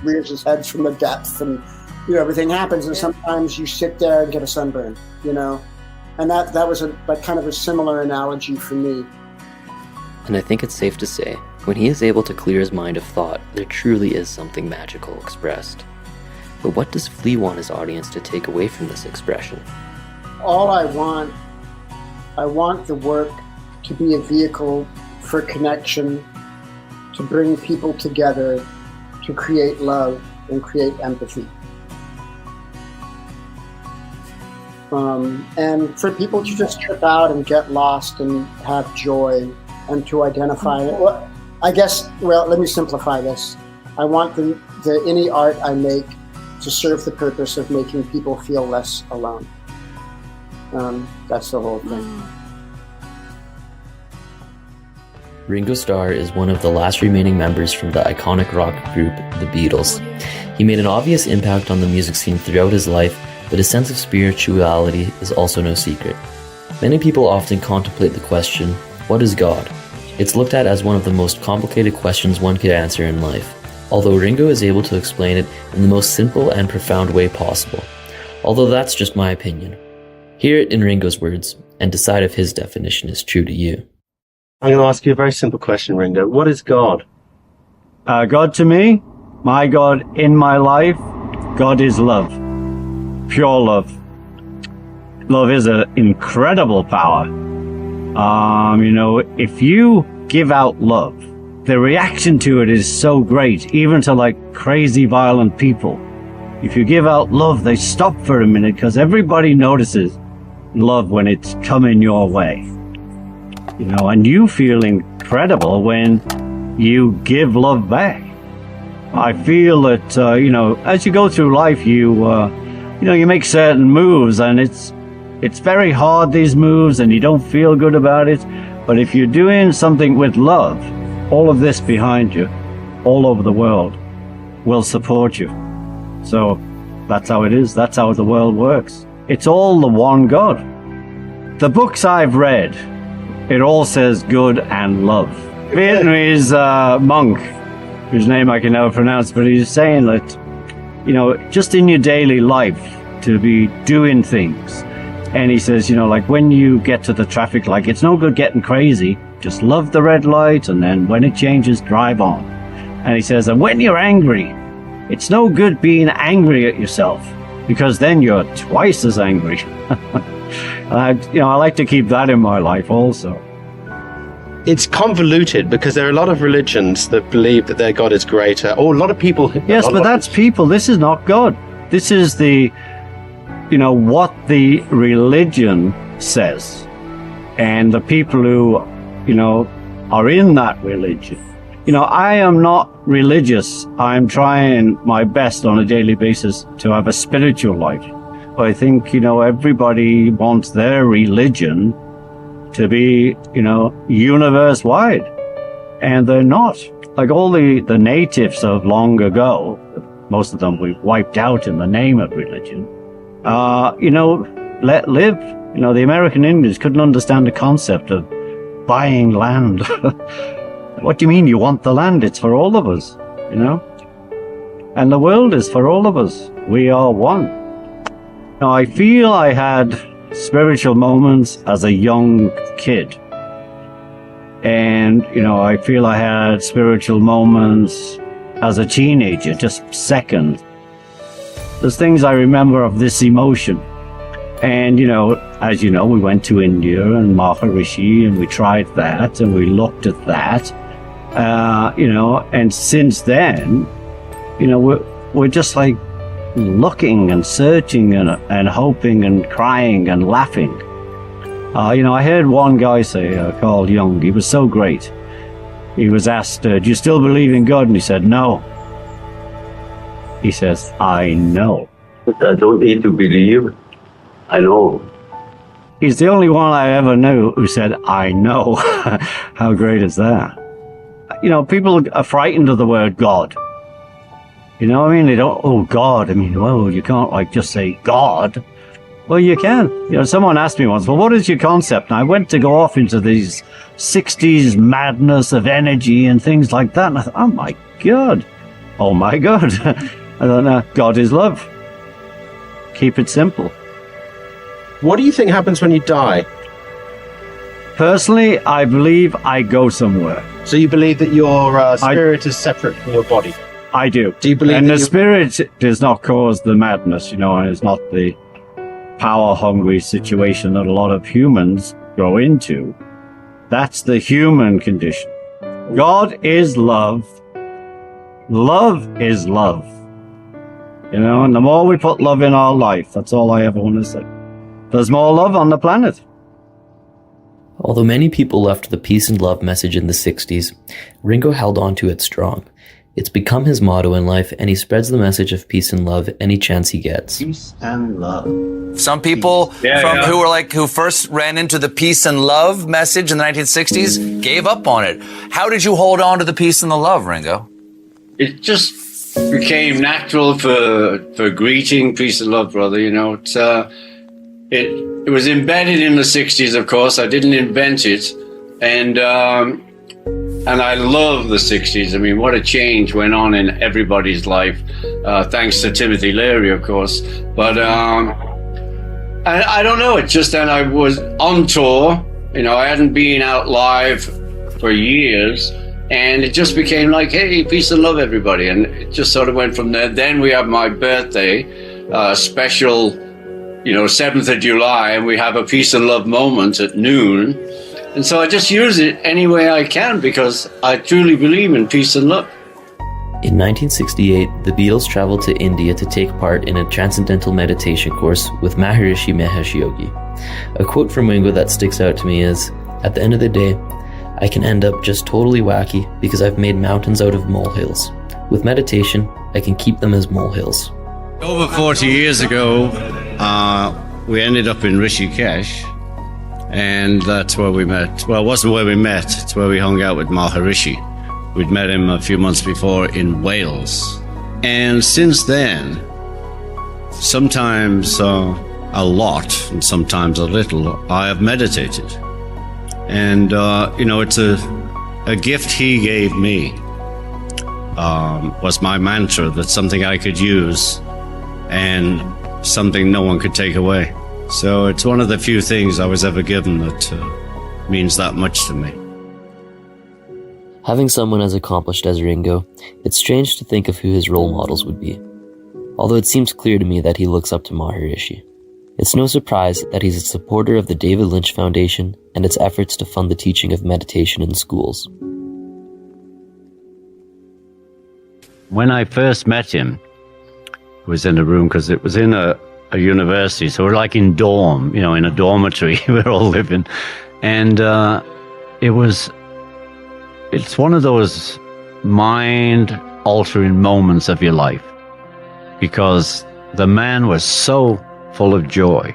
rears his head from the depth and everything happens, and sometimes you sit there and get a sunburn, and that was kind of a similar analogy for me. And I think it's safe to say, when he is able to clear his mind of thought, there truly is something magical expressed. But what does Flea want his audience to take away from this expression? All I want the work to be a vehicle for connection, to bring people together, to create love and create empathy. And for people to just trip out and get lost and have joy and to identify it. Well, let me simplify this. I want any art I make to serve the purpose of making people feel less alone. That's the whole thing. Ringo Starr is one of the last remaining members from the iconic rock group, the Beatles. He made an obvious impact on the music scene throughout his life, but his sense of spirituality is also no secret. Many people often contemplate the question, what is God? It's looked at as one of the most complicated questions one could answer in life, although Ringo is able to explain it in the most simple and profound way possible. Although that's just my opinion. Hear it in Ringo's words, and decide if his definition is true to you. I'm going to ask you a very simple question, Ringo. What is God? God to me, my God in my life, God is love. Pure love. Love is an incredible power. If you give out love, the reaction to it is so great, even to like crazy violent people. If you give out love, they stop for a minute because everybody notices love when it's coming your way. And you feel incredible when you give love back. I feel that, as you go through life, you make certain moves, and it's very hard, these moves, and you don't feel good about it. But if you're doing something with love, all of this behind you, all over the world, will support you. So that's how it is. That's how the world works. It's all the one God. The books I've read, it all says good and love. Vietnamese monk, whose name I can never pronounce, but he's saying that, just in your daily life, to be doing things. And he says, like when you get to the traffic light, it's no good getting crazy. Just love the red light, and then when it changes, drive on. And he says, and when you're angry, it's no good being angry at yourself, because then you're twice as angry. I like to keep that in my life also. It's convoluted because there are a lot of religions that believe that their God is greater, or a lot of people... Yes, but that's people. This is not God. This is what the religion says. And the people who, are in that religion. I am not religious. I'm trying my best on a daily basis to have a spiritual life. I think, everybody wants their religion to be, universe-wide. And they're not. Like all the natives of long ago, most of them we wiped out in the name of religion, let live. The American Indians couldn't understand the concept of buying land. What do you mean you want the land? It's for all of us, And the world is for all of us. We are one. Now, I feel I had spiritual moments as a young kid. And, I feel I had spiritual moments as a teenager, just seconds. There's things I remember of this emotion. And, as you know, we went to India and Maharishi, and we tried that, and we looked at that. And since then, we're just like looking and searching and hoping and crying and laughing. I heard one guy say, Carl Jung, he was so great. He was asked, do you still believe in God? And he said, no. He says, I know. I don't need to believe. I know. He's the only one I ever knew who said, I know. How great is that? People are frightened of the word God. They don't, oh, God. You can't just say God. Well, you can. Someone asked me once, well, what is your concept? And I went to go off into these 60s madness of energy and things like that. And I thought, oh, my God. I thought, no, God is love. Keep it simple. What do you think happens when you die? Personally, I believe I go somewhere. So you believe that your spirit is separate from your body? I do. Do you believe and that the spirit does not cause the madness, and it's not the power-hungry situation that a lot of humans go into. That's the human condition. God is love. Love is love. And the more we put love in our life, that's all I ever want to say. There's more love on the planet. Although many people left the peace and love message in the 60s, Ringo held on to it strong. It's become his motto in life, and he spreads the message of peace and love any chance he gets. Peace and love. Some people who first ran into the peace and love message in the 1960s gave up on it. How did you hold on to the peace and the love, Ringo? It just became natural for greeting, peace and love, brother. It was embedded in the 60s, of course. I didn't invent it. And I love the 60s. I mean, what a change went on in everybody's life, thanks to Timothy Leary, of course. But I don't know. It just then I was on tour. I hadn't been out live for years. And it just became like, hey, peace and love, everybody. And it just sort of went from there. Then we have my birthday special, 7th of July, and we have a peace and love moment at noon. And so I just use it any way I can because I truly believe in peace and love. In 1968, the Beatles traveled to India to take part in a transcendental meditation course with Maharishi Mahesh Yogi. A quote from Ringo that sticks out to me is, "At the end of the day, I can end up just totally wacky because I've made mountains out of molehills. With meditation, I can keep them as molehills." Over 40 years ago, we ended up in Rishikesh, and that's where we met. Well, it wasn't where we met, it's where we hung out with Maharishi. We'd met him a few months before in Wales. And since then, sometimes a lot and sometimes a little, I have meditated. And, it's a gift he gave me, was my mantra. That's something I could use and something no one could take away. So it's one of the few things I was ever given that means that much to me. Having someone as accomplished as Ringo, it's strange to think of who his role models would be. Although it seems clear to me that he looks up to Maharishi. It's no surprise that he's a supporter of the David Lynch Foundation and its efforts to fund the teaching of meditation in schools. When I first met him, I was in a room because it was in a university, so we're like in dorm, in a dormitory, we're all living. And it's one of those mind-altering moments of your life because the man was so full of joy,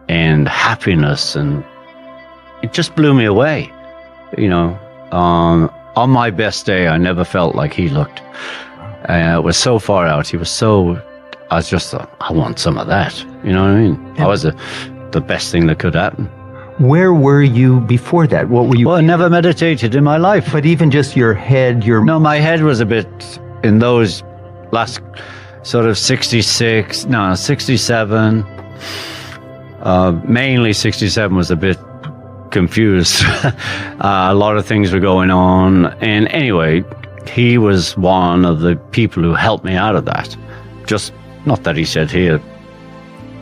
and happiness, and it just blew me away. On my best day, I never felt like he looked. It was so far out. I just thought, I want some of that. You know what I mean? I was the best thing that could happen. Where were you before that? What were you? Well, I never meditated in my life. But even just your head, No, my head was a bit in those last sort of 67. Mainly 67 was a bit confused. A lot of things were going on. And anyway, he was one of the people who helped me out of that. Just, not that he said, here,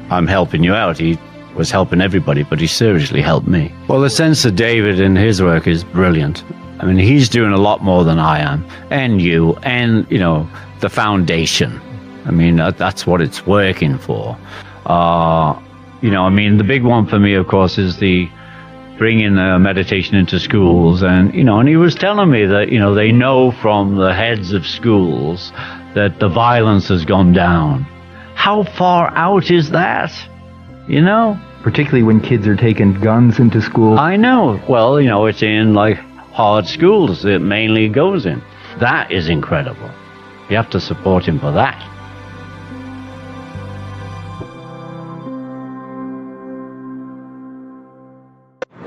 I'm helping you out. He was helping everybody, but he seriously helped me. Well, the sense of David in his work is brilliant. I mean, he's doing a lot more than I am, and you, and, the foundation. I mean, that's what it's working for. The big one for me, of course, is the bringing meditation into schools. And, and he was telling me that, they know from the heads of schools that the violence has gone down. How far out is that? Particularly when kids are taking guns into school. I know. Well, it's in hard schools it mainly goes in. That is incredible. You have to support him for that.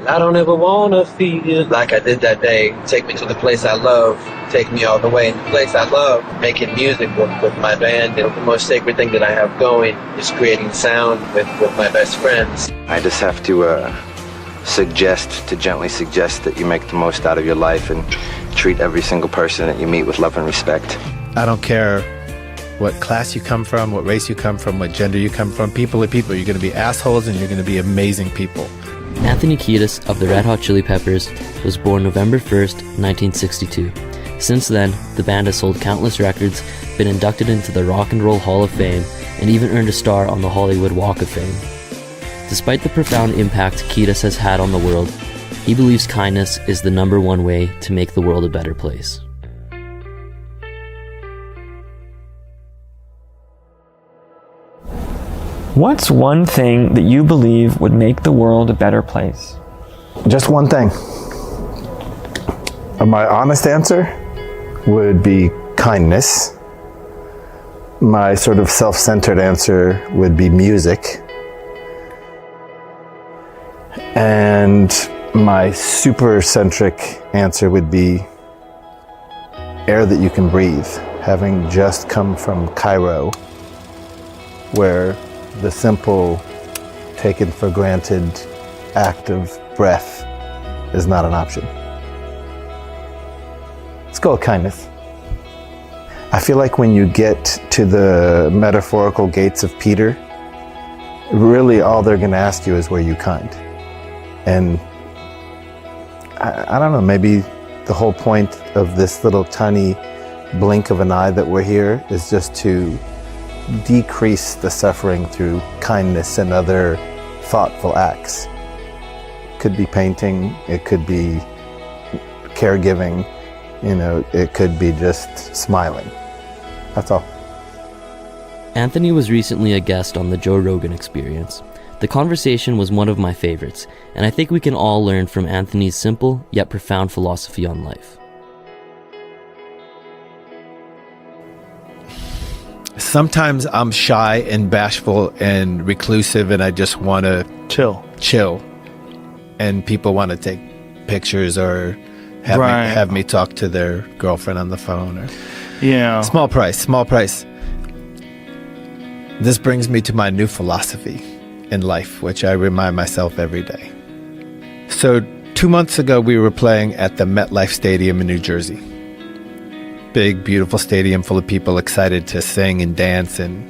I don't ever wanna feel like I did that day. Take me to the place I love. Take me all the way in the place I love. Making music with my band. The most sacred thing that I have going is creating sound with my best friends. I just have to gently suggest that you make the most out of your life and treat every single person that you meet with love and respect. I don't care what class you come from, what race you come from, what gender you come from. People are people. You're going to be assholes and you're going to be amazing people. Anthony Kiedis of the Red Hot Chili Peppers was born November 1st, 1962. Since then, the band has sold countless records, been inducted into the Rock and Roll Hall of Fame, and even earned a star on the Hollywood Walk of Fame. Despite the profound impact Kiedis has had on the world, he believes kindness is the #1 way to make the world a better place. What's one thing that you believe would make the world a better place? Just one thing. My honest answer would be kindness. My sort of self-centered answer would be music. And my super-centric answer would be air that you can breathe. Having just come from Cairo, where the simple, taken for granted act of breath is not an option. Let's go with kindness. I feel like when you get to the metaphorical gates of Peter, really all they're going to ask you is, were you kind? And I don't know, maybe the whole point of this little tiny blink of an eye that we're here is just to decrease the suffering through kindness and other thoughtful acts. It could be painting, it could be caregiving, it could be just smiling. That's all. Anthony was recently a guest on the Joe Rogan Experience. The conversation was one of my favorites, and I think we can all learn from Anthony's simple yet profound philosophy on life. Sometimes I'm shy and bashful and reclusive and I just want to chill. And people want to take pictures or have me talk to their girlfriend on the phone. Or Small price. This brings me to my new philosophy in life, which I remind myself every day. So 2 months ago, we were playing at the MetLife Stadium in New Jersey. Big, beautiful stadium full of people excited to sing and dance. And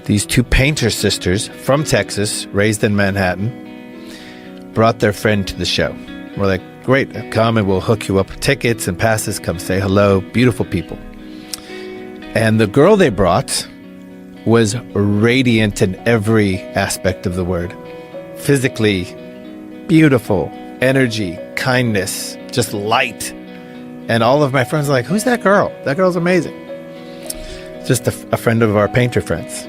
these two painter sisters from Texas, raised in Manhattan, brought their friend to the show. We're like, great, come and we'll hook you up with tickets and passes. Come say hello. Beautiful people. And the girl they brought was radiant in every aspect of the word. Physically beautiful, energy, kindness, just light. And all of my friends are like, who's that girl? That girl's amazing. Just a friend of our painter friends.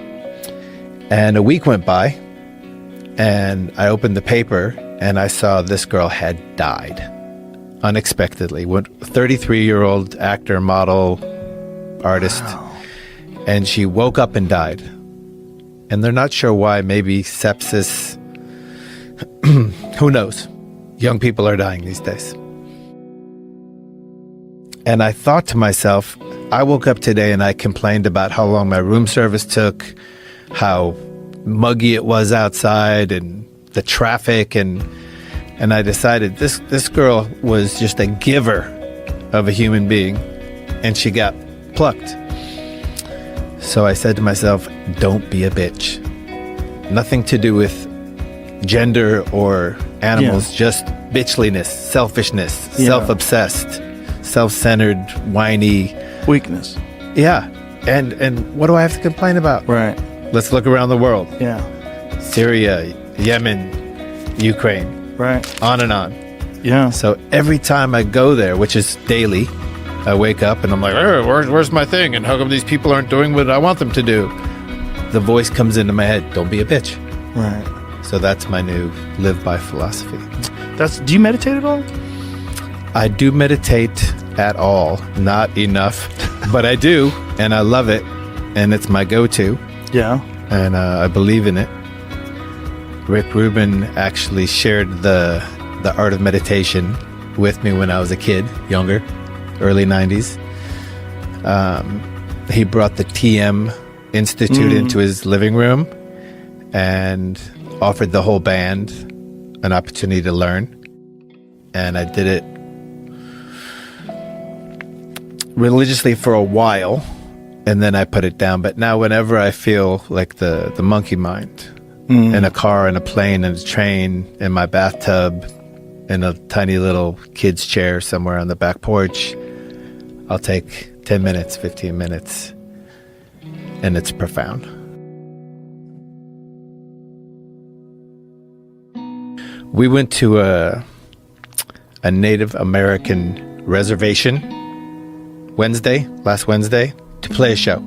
And a week went by, and I opened the paper, and I saw this girl had died unexpectedly. 33-year-old actor, model, artist. Wow. And she woke up and died. And they're not sure why. Maybe sepsis. Who knows? Young people are dying these days. And I thought to myself, I woke up today and I complained about how long my room service took, how muggy it was outside, and the traffic, and I decided this girl was just a giver of a human being, and she got plucked. So I said to myself, don't be a bitch. Nothing to do with gender or animals, just bitchliness, selfishness, self-obsessed, self-centered, whiny weakness. Yeah. And what do I have to complain about? Right. Let's look around the world. Yeah. Syria, Yemen, Ukraine. Right. On and on. Yeah. So every time I go there, which is daily, I wake up and I'm like, where's my thing? And how come these people aren't doing what I want them to do? The voice comes into my head, don't be a bitch. Right. So that's my new live by philosophy. Do you meditate at all? I do meditate at all. Not enough, but I do, and I love it, and it's my go-to. Yeah. And I believe in it. Rick Rubin actually shared the the art of meditation with me when I was a kid, younger, early 90s. He brought the TM Institute into his living room and offered the whole band an opportunity to learn. And I did it religiously for a while, and then I put it down. But now whenever I feel like the monkey mind, in a car, in a plane, in a train, in my bathtub, in a tiny little kid's chair somewhere on the back porch, I'll take 10 minutes, 15 minutes, and it's profound. We went to a Native American reservation last Wednesday, to play a show.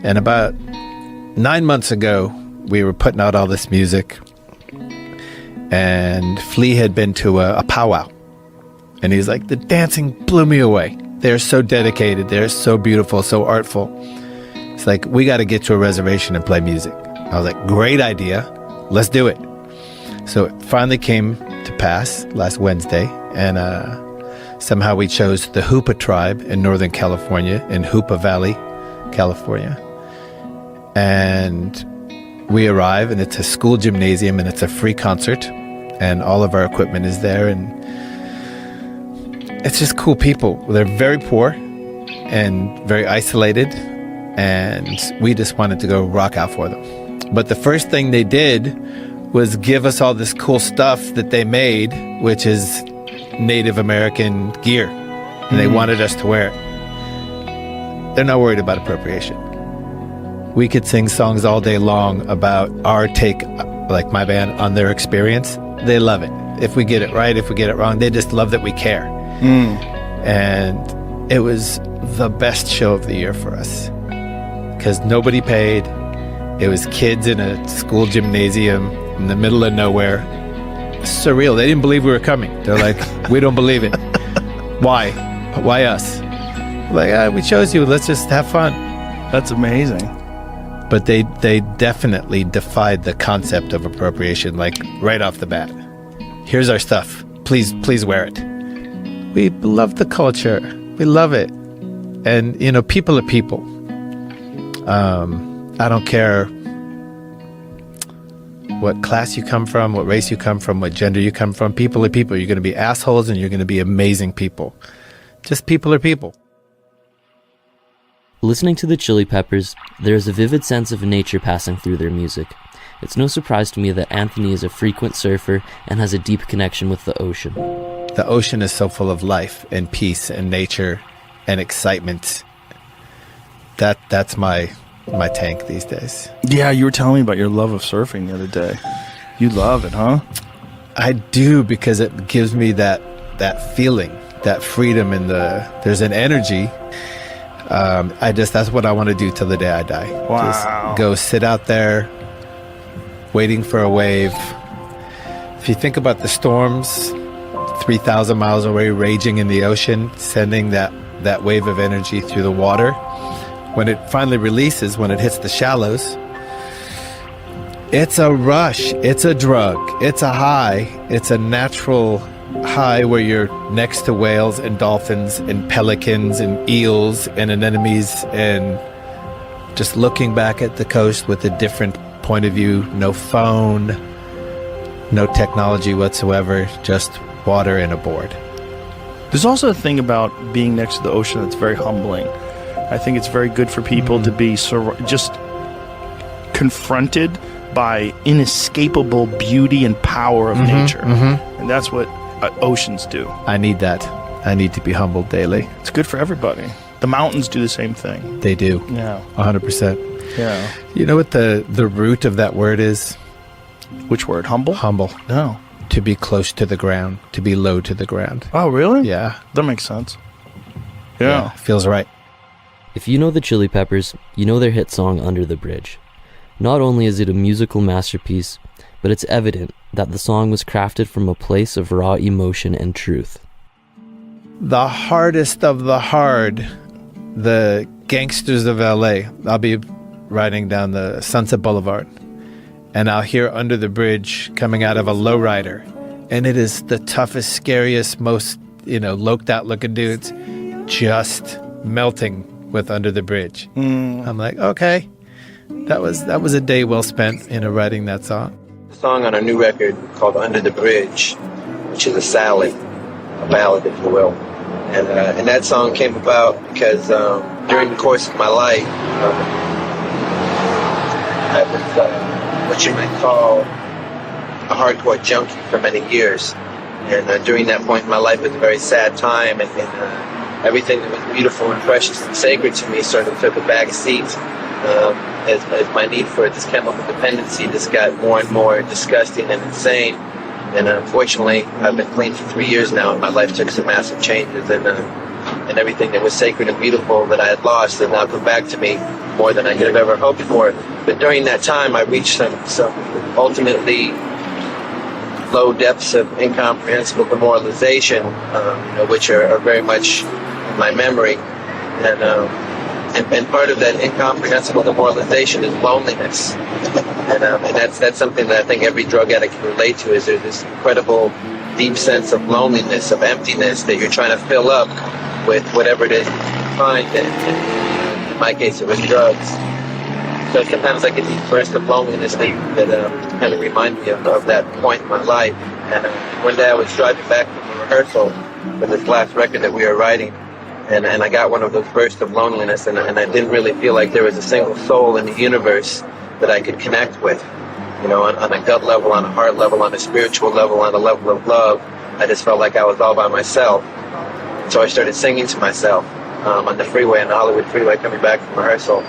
And about 9 months ago, we were putting out all this music, and Flea had been to a powwow. And he's like, the dancing blew me away. They're so dedicated. They're so beautiful, so artful. It's like, we got to get to a reservation and play music. I was like, great idea. Let's do it. So it finally came to pass last Wednesday, and somehow we chose the Hoopa tribe in Northern California, in Hoopa Valley, California. And we arrive, and it's a school gymnasium, and it's a free concert, and all of our equipment is there, and it's just cool people. They're very poor and very isolated, and we just wanted to go rock out for them. But the first thing they did was give us all this cool stuff that they made, which is Native American gear, and they wanted us to wear it. They're not worried about appropriation. We could sing songs all day long about our take, like my band, on their experience. They love it. If we get it right, if we get it wrong, they just love that we care. And it was the best show of the year for us, because nobody paid. It was kids in a school gymnasium in the middle of nowhere. Surreal. They didn't believe we were coming. They're like, we don't believe it. Why? Why us? Like, we chose you. Let's just have fun. That's amazing. But they definitely defied the concept of appropriation, like right off the bat. Here's our stuff. Please wear it. We love the culture. We love it. And, you know, people are people. I don't care what class you come from, what race you come from, what gender you come from. People are people. You're going to be assholes, and you're going to be amazing people. Just people are people. Listening to the Chili Peppers, there is a vivid sense of nature passing through their music. It's no surprise to me that Anthony is a frequent surfer and has a deep connection with the ocean. The ocean is so full of life and peace and nature and excitement. That's my tank these days. Yeah, you were telling me about your love of surfing the other day. You love it, huh? I do, because it gives me that feeling, that freedom, and there's an energy. That's what I want to do till the day I die. Wow. Just go sit out there waiting for a wave. If you think about the storms 3,000 miles away raging in the ocean, sending that wave of energy through the water, when it finally releases, when it hits the shallows, it's a rush, it's a drug, it's a high, it's a natural high where you're next to whales and dolphins and pelicans and eels and anemones, and just looking back at the coast with a different point of view. No phone, no technology whatsoever, just water and a board. There's also a thing about being next to the ocean that's very humbling. I think it's very good for people to be just confronted by inescapable beauty and power of nature. And that's what oceans do. I need that. I need to be humbled daily. It's good for everybody. The mountains do the same thing. They do. Yeah. 100%. Yeah. You know what the root of that word is? Which word? Humble? Humble. No. To be close to the ground. To be low to the ground. Oh, really? Yeah. That makes sense. Yeah. Feels right. If you know the Chili Peppers, you know their hit song Under the Bridge. Not only is it a musical masterpiece, but it's evident that the song was crafted from a place of raw emotion and truth. The hardest of the hard, the gangsters of LA. I'll be riding down the Sunset Boulevard, and I'll hear Under the Bridge coming out of a lowrider, And it is the toughest, scariest, most, loked out looking dudes just melting with Under the Bridge. I'm like, okay, that was a day well spent, writing that song. The song on our new record called Under the Bridge, which is a salad, a ballad, if you will. And that song came about because during the course of my life, I was what you might call a hardcore junkie for many years. And during that point in my life, it was a very sad time, and everything that was beautiful and precious and sacred to me sort of took a back seat as my need for this chemical dependency just got more and more disgusting and insane. And unfortunately, I've been clean for 3 years now, and my life took some massive changes, and everything that was sacred and beautiful that I had lost has now come back to me more than I could have ever hoped for. But during that time, I reached some ultimately low depths of incomprehensible demoralization, which are very much in my memory. And part of that incomprehensible demoralization is loneliness. And that's something that I think every drug addict can relate to, is there's this incredible deep sense of loneliness, of emptiness that you're trying to fill up with whatever it is you can find. And in my case, it was drugs. So sometimes I get these bursts of loneliness that kind of remind me of that point in my life. And one day I was driving back from a rehearsal for this last record that we were writing, and I got one of those bursts of loneliness, and I didn't really feel like there was a single soul in the universe that I could connect with. On a gut level, on a heart level, on a spiritual level, on a level of love. I just felt like I was all by myself. So I started singing to myself on the freeway, on the Hollywood freeway, coming back from rehearsal.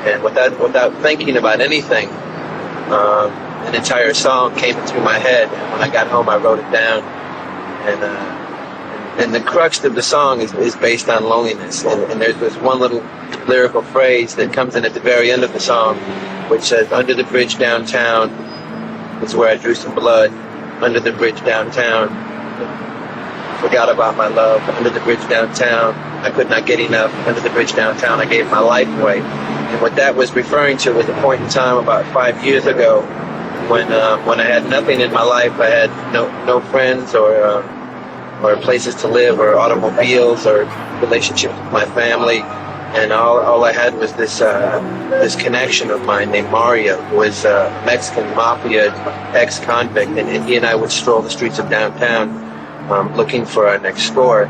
And without thinking about anything, an entire song came into my head. And when I got home, I wrote it down. And the crux of the song is based on loneliness. And there's this one little lyrical phrase that comes in at the very end of the song, which says, "Under the bridge downtown is where I drew some blood. Under the bridge downtown, forgot about my love. Under the bridge downtown, I could not get enough. Under the bridge downtown, I gave my life away." And what that was referring to was a point in time about 5 years ago when I had nothing in my life. I had no friends or places to live or automobiles or relationships with my family. And all I had was this connection of mine named Mario, who was a Mexican mafia ex-convict, and he and I would stroll the streets of downtown looking for our next score.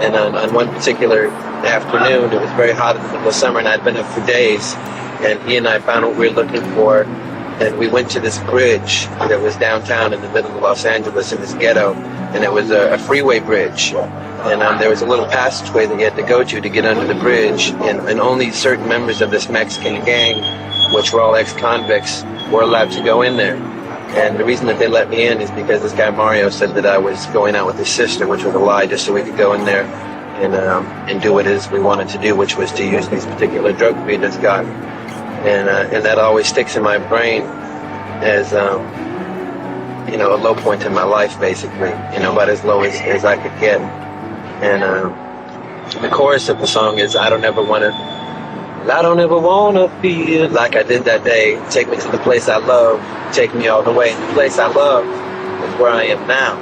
And on one particular afternoon, it was very hot in the middle of summer, and I'd been up for days, and he and I found what we were looking for, and we went to this bridge that was downtown in the middle of Los Angeles in this ghetto, and it was a freeway bridge. And there was a little passageway that you had to go to get under the bridge, and only certain members of this Mexican gang, which were all ex-convicts, were allowed to go in there. And the reason that they let me in is because this guy Mario said that I was going out with his sister, which was a lie, just so we could go in there and do what it is we wanted to do, which was to use these particular drugs we had just got. And that always sticks in my brain as a low point in my life, basically, about as low as I could get. And the chorus of the song is, I don't ever want to feel like I did that day. Take me to the place I love. Take me all the way. The place I love is where I am now.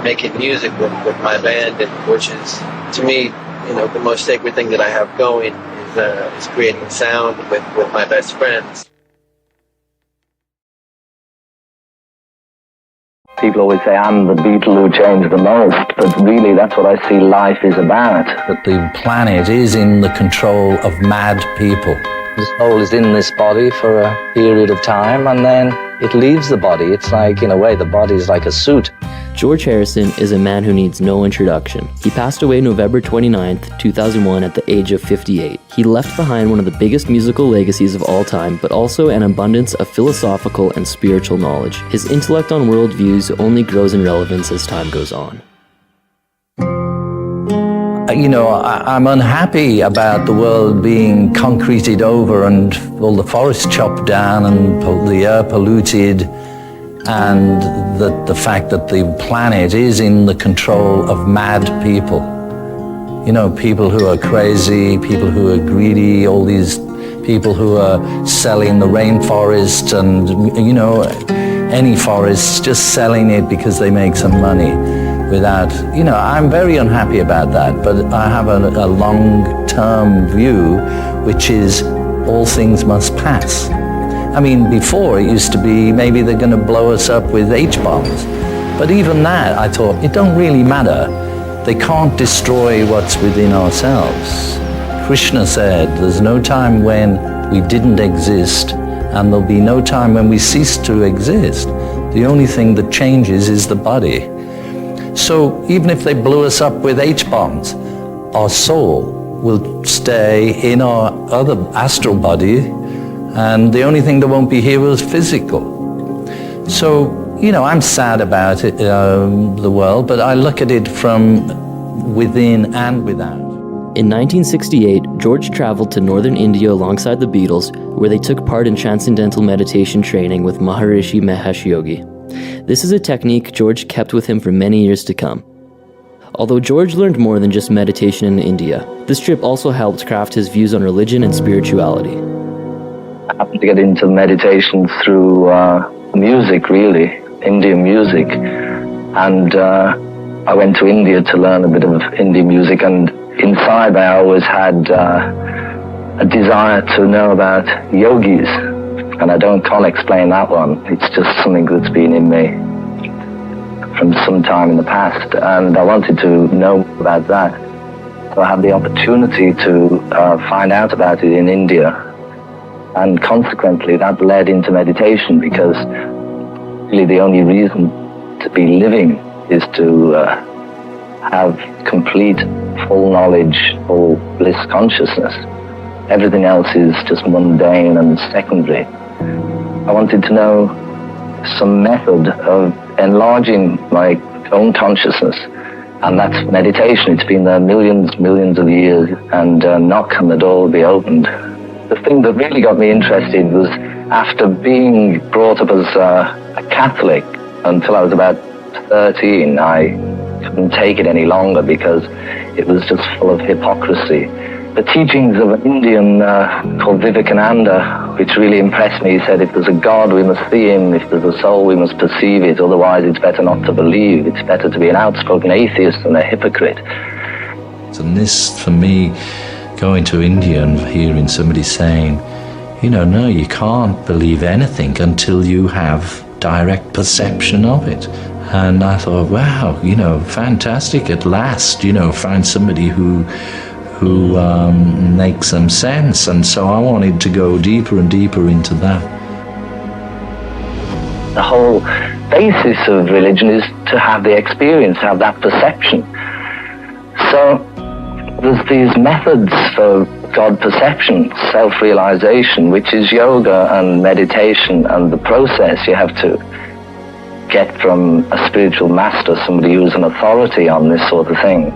Making music with my band, which is, to me, the most sacred thing that I have going is creating sound with my best friends. People always say I'm the Beatle who changed the most, but really that's what I see life is about. That the planet is in the control of mad people. The soul is in this body for a period of time, and then it leaves the body. It's like, in a way, the body is like a suit. George Harrison is a man who needs no introduction. He passed away November 29th, 2001 at the age of 58. He left behind one of the biggest musical legacies of all time, but also an abundance of philosophical and spiritual knowledge. His intellect on worldviews only grows in relevance as time goes on. I'm unhappy about the world being concreted over and all the forests chopped down and the air polluted, and the fact that the planet is in the control of mad people. People who are crazy, people who are greedy, all these people who are selling the rainforest, and, any forests, just selling it because they make some money without, I'm very unhappy about that, but I have a long-term view, which is all things must pass. I mean, before it used to be maybe they're going to blow us up with H-bombs. But even that, I thought, it don't really matter. They can't destroy what's within ourselves. Krishna said, there's no time when we didn't exist, and there'll be no time when we cease to exist. The only thing that changes is the body. So even if they blew us up with H-bombs, our soul will stay in our other astral body, and the only thing that won't be here is physical. So, I'm sad about it, the world, but I look at it from within and without. In 1968, George traveled to northern India alongside the Beatles, where they took part in transcendental meditation training with Maharishi Mahesh Yogi. This is a technique George kept with him for many years to come. Although George learned more than just meditation in India, this trip also helped craft his views on religion and spirituality. I happened to get into meditation through music, really, Indian music. And I went to India to learn a bit of Indian music, and inside I always had a desire to know about yogis. And I can't explain that one. It's just something that's been in me from some time in the past. And I wanted to know about that. So I had the opportunity to find out about it in India. And consequently, that led into meditation, because really the only reason to be living is to have complete, full knowledge, full bliss consciousness. Everything else is just mundane and secondary. I wanted to know some method of enlarging my own consciousness, and that's meditation. It's been there millions of years, and knock and the door will be opened. The thing that really got me interested was, after being brought up as a Catholic until I was about 13, I couldn't take it any longer because it was just full of hypocrisy. The teachings of an Indian called Vivekananda, which really impressed me, he said, if there's a God, we must see him. If there's a soul, we must perceive it. Otherwise, it's better not to believe. It's better to be an outspoken atheist than a hypocrite. And this, for me, going to India and hearing somebody saying, no, you can't believe anything until you have direct perception of it. And I thought, wow, fantastic, at last, find somebody who makes some sense. And so I wanted to go deeper and deeper into that. The whole basis of religion is to have the experience, have that perception. So there's these methods for God perception, self-realization, which is yoga and meditation, and the process you have to get from a spiritual master, somebody who's an authority on this sort of thing.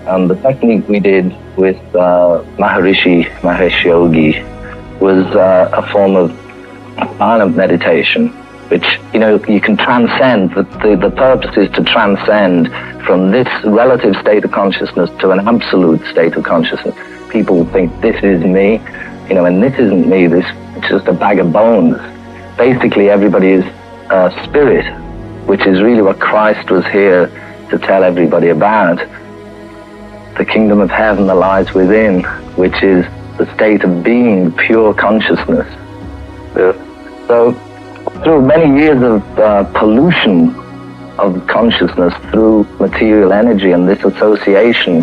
And the technique we did with Maharishi Mahesh Yogi was a form of silent meditation, which, you can transcend. The purpose is to transcend from this relative state of consciousness to an absolute state of consciousness. People think this is me, and this isn't me, it's just a bag of bones. Basically, everybody is spirit, which is really what Christ was here to tell everybody about. The kingdom of heaven that lies within, which is the state of being, pure consciousness. So, through many years of pollution of consciousness through material energy and this association,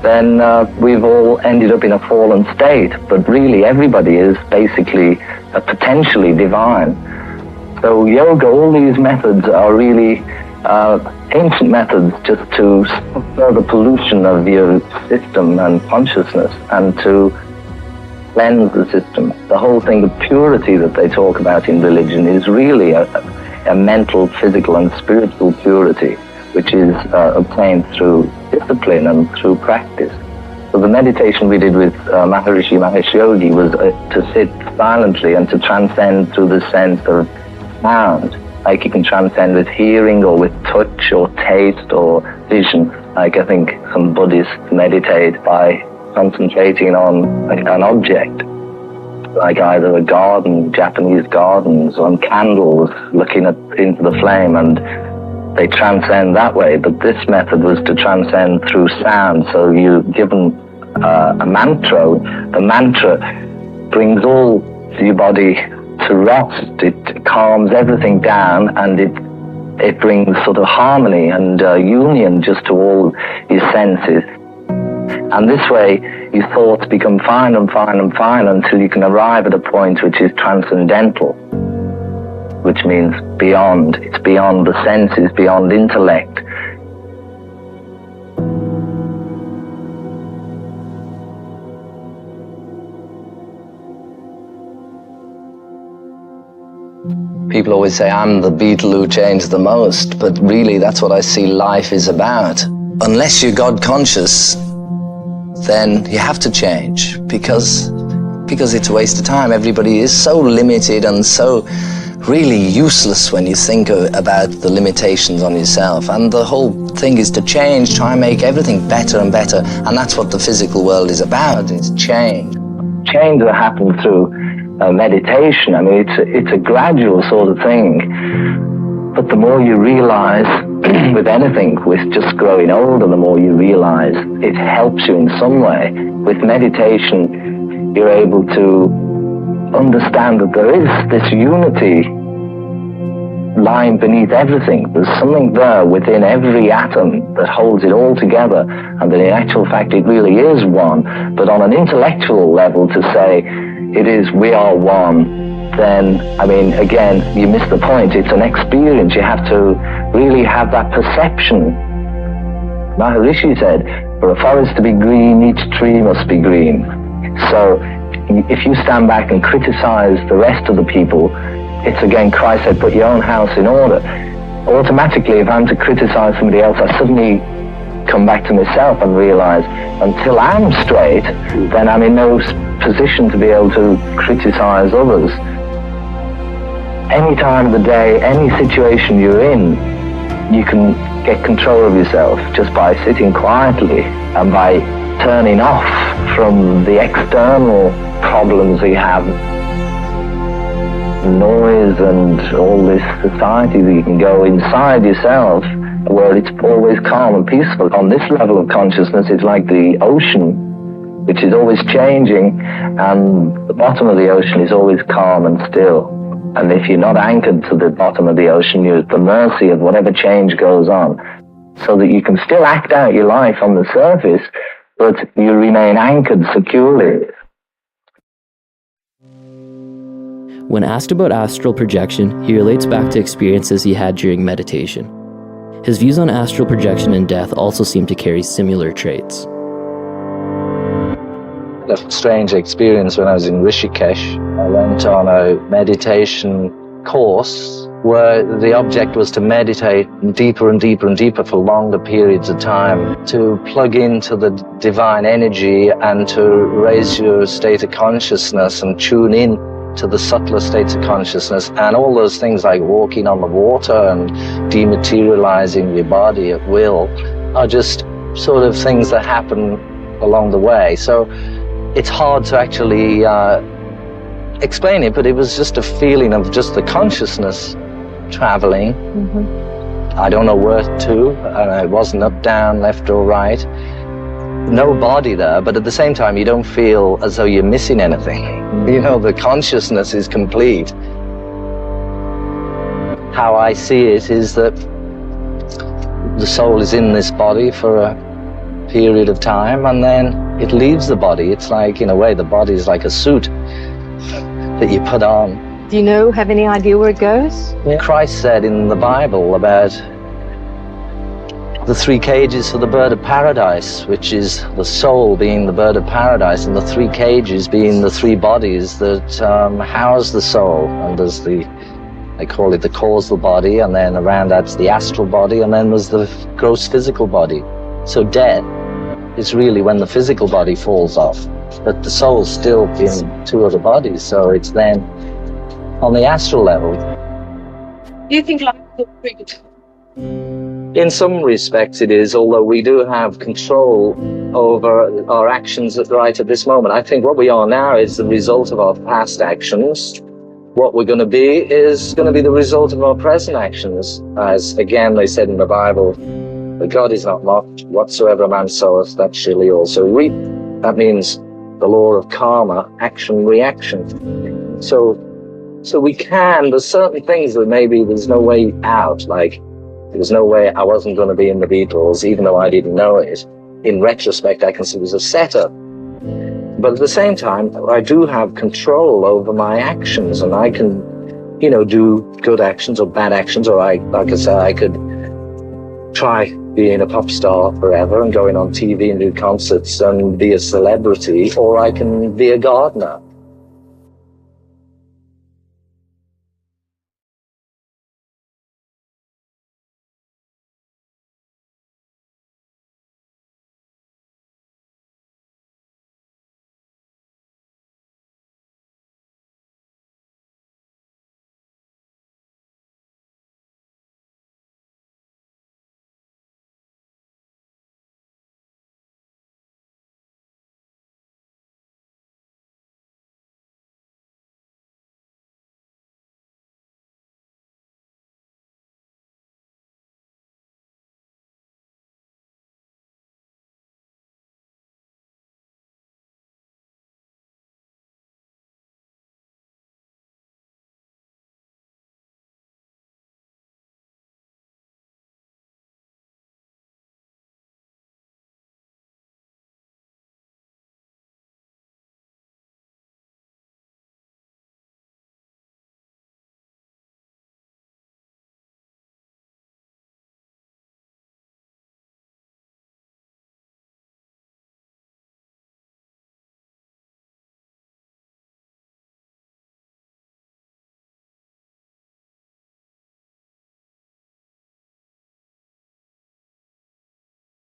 then we've all ended up in a fallen state. But really, everybody is basically potentially divine. So yoga, all these methods are really ancient methods just to further pollution of your system and consciousness, and to cleanse the system. The whole thing, the purity that they talk about in religion, is really a mental, physical and spiritual purity, which is obtained through discipline and through practice. So the meditation we did with Maharishi Mahesh Yogi was to sit silently and to transcend through the sense of sound. Like you can transcend with hearing or with touch or taste or vision. Like I think some Buddhists meditate by concentrating on an object. like either a garden, Japanese gardens, on candles looking into the flame, and they transcend that way. But this method was to transcend through sound. So you're given a mantra. The mantra brings all your body to rest. It calms everything down, and it brings sort of harmony and union just to all your senses. And this way, your thoughts become fine and fine and fine until you can arrive at a point which is transcendental, which means beyond. It's beyond the senses, beyond intellect. People always say, I'm the Beatle who changed the most, but really that's what I see life is about. Unless you're God conscious, then you have to change because it's a waste of time. Everybody is so limited and so really useless when you think about the limitations on yourself. And the whole thing is to change, try and make everything better and better. And that's what the physical world is about, is change. Change that happens through meditation. I mean, it's a gradual sort of thing. But the more you realize with anything, with just growing older, the more you realize it helps you in some way. With meditation, you're able to understand that there is this unity lying beneath everything. There's something there within every atom that holds it all together, and that in actual fact it really is one. But on an intellectual level, to say it is we are one, then, I mean, again, you miss the point. It's an experience. You have to really have that perception. Maharishi said, for a forest to be green, each tree must be green. So if you stand back and criticize the rest of the people, it's again, Christ said, put your own house in order. Automatically, if I'm to criticize somebody else, I suddenly come back to myself and realize until I'm straight, then I'm in no position to be able to criticize others. Any time of the day, any situation you're in, you can get control of yourself just by sitting quietly and by turning off from the external problems you have. Noise and all this society, that you can go inside yourself where it's always calm and peaceful. On this level of consciousness, it's like the ocean, which is always changing, and the bottom of the ocean is always calm and still. And if you're not anchored to the bottom of the ocean, you're at the mercy of whatever change goes on. So that you can still act out your life on the surface, but you remain anchored securely. When asked about astral projection, he relates back to experiences he had during meditation. His views on astral projection and death also seem to carry similar traits. A strange experience when I was in Rishikesh. I went on a meditation course where the object was to meditate deeper and deeper and deeper for longer periods of time, to plug into the divine energy and to raise your state of consciousness and tune in to the subtler states of consciousness, and all those things like walking on the water and dematerializing your body at will are just sort of things that happen along the way. So it's hard to actually explain it, but it was just a feeling of just the consciousness traveling. I don't know where to, and it wasn't up, down, left or right. No body there, but at the same time you don't feel as though you're missing anything. You know, the consciousness is complete. How I see it is that the soul is in this body for a period of time, and then it leaves the body. It's like, in a way, the body is like a suit that you put on. Do you have any idea where it goes? Christ said in the Bible about the 3 cages for the bird of paradise, which is the soul being the bird of paradise, and the 3 cages being the 3 bodies that house the soul. And there's they call it the causal body, and then around that's the astral body, and then there's the gross physical body. So death is really when the physical body falls off, but the soul's still in 2 other bodies, so it's then on the astral level. Do you think life is pretty good? In some respects it is, although we do have control over our actions right at this moment. I think what we are now is the result of our past actions. What we're going to be is going to be the result of our present actions. As again they said in the Bible, that God is not mocked. Whatsoever a man soweth, that shall he also reap. That means the law of karma, action, reaction. So we can, there's certain things that maybe there's no way out, like there's no way I wasn't going to be in the Beatles, even though I didn't know it. In retrospect, I can see it was a setup. But at the same time, I do have control over my actions, and I can, do good actions or bad actions, or like I say, I could try being a pop star forever and going on TV and do concerts and be a celebrity, or I can be a gardener.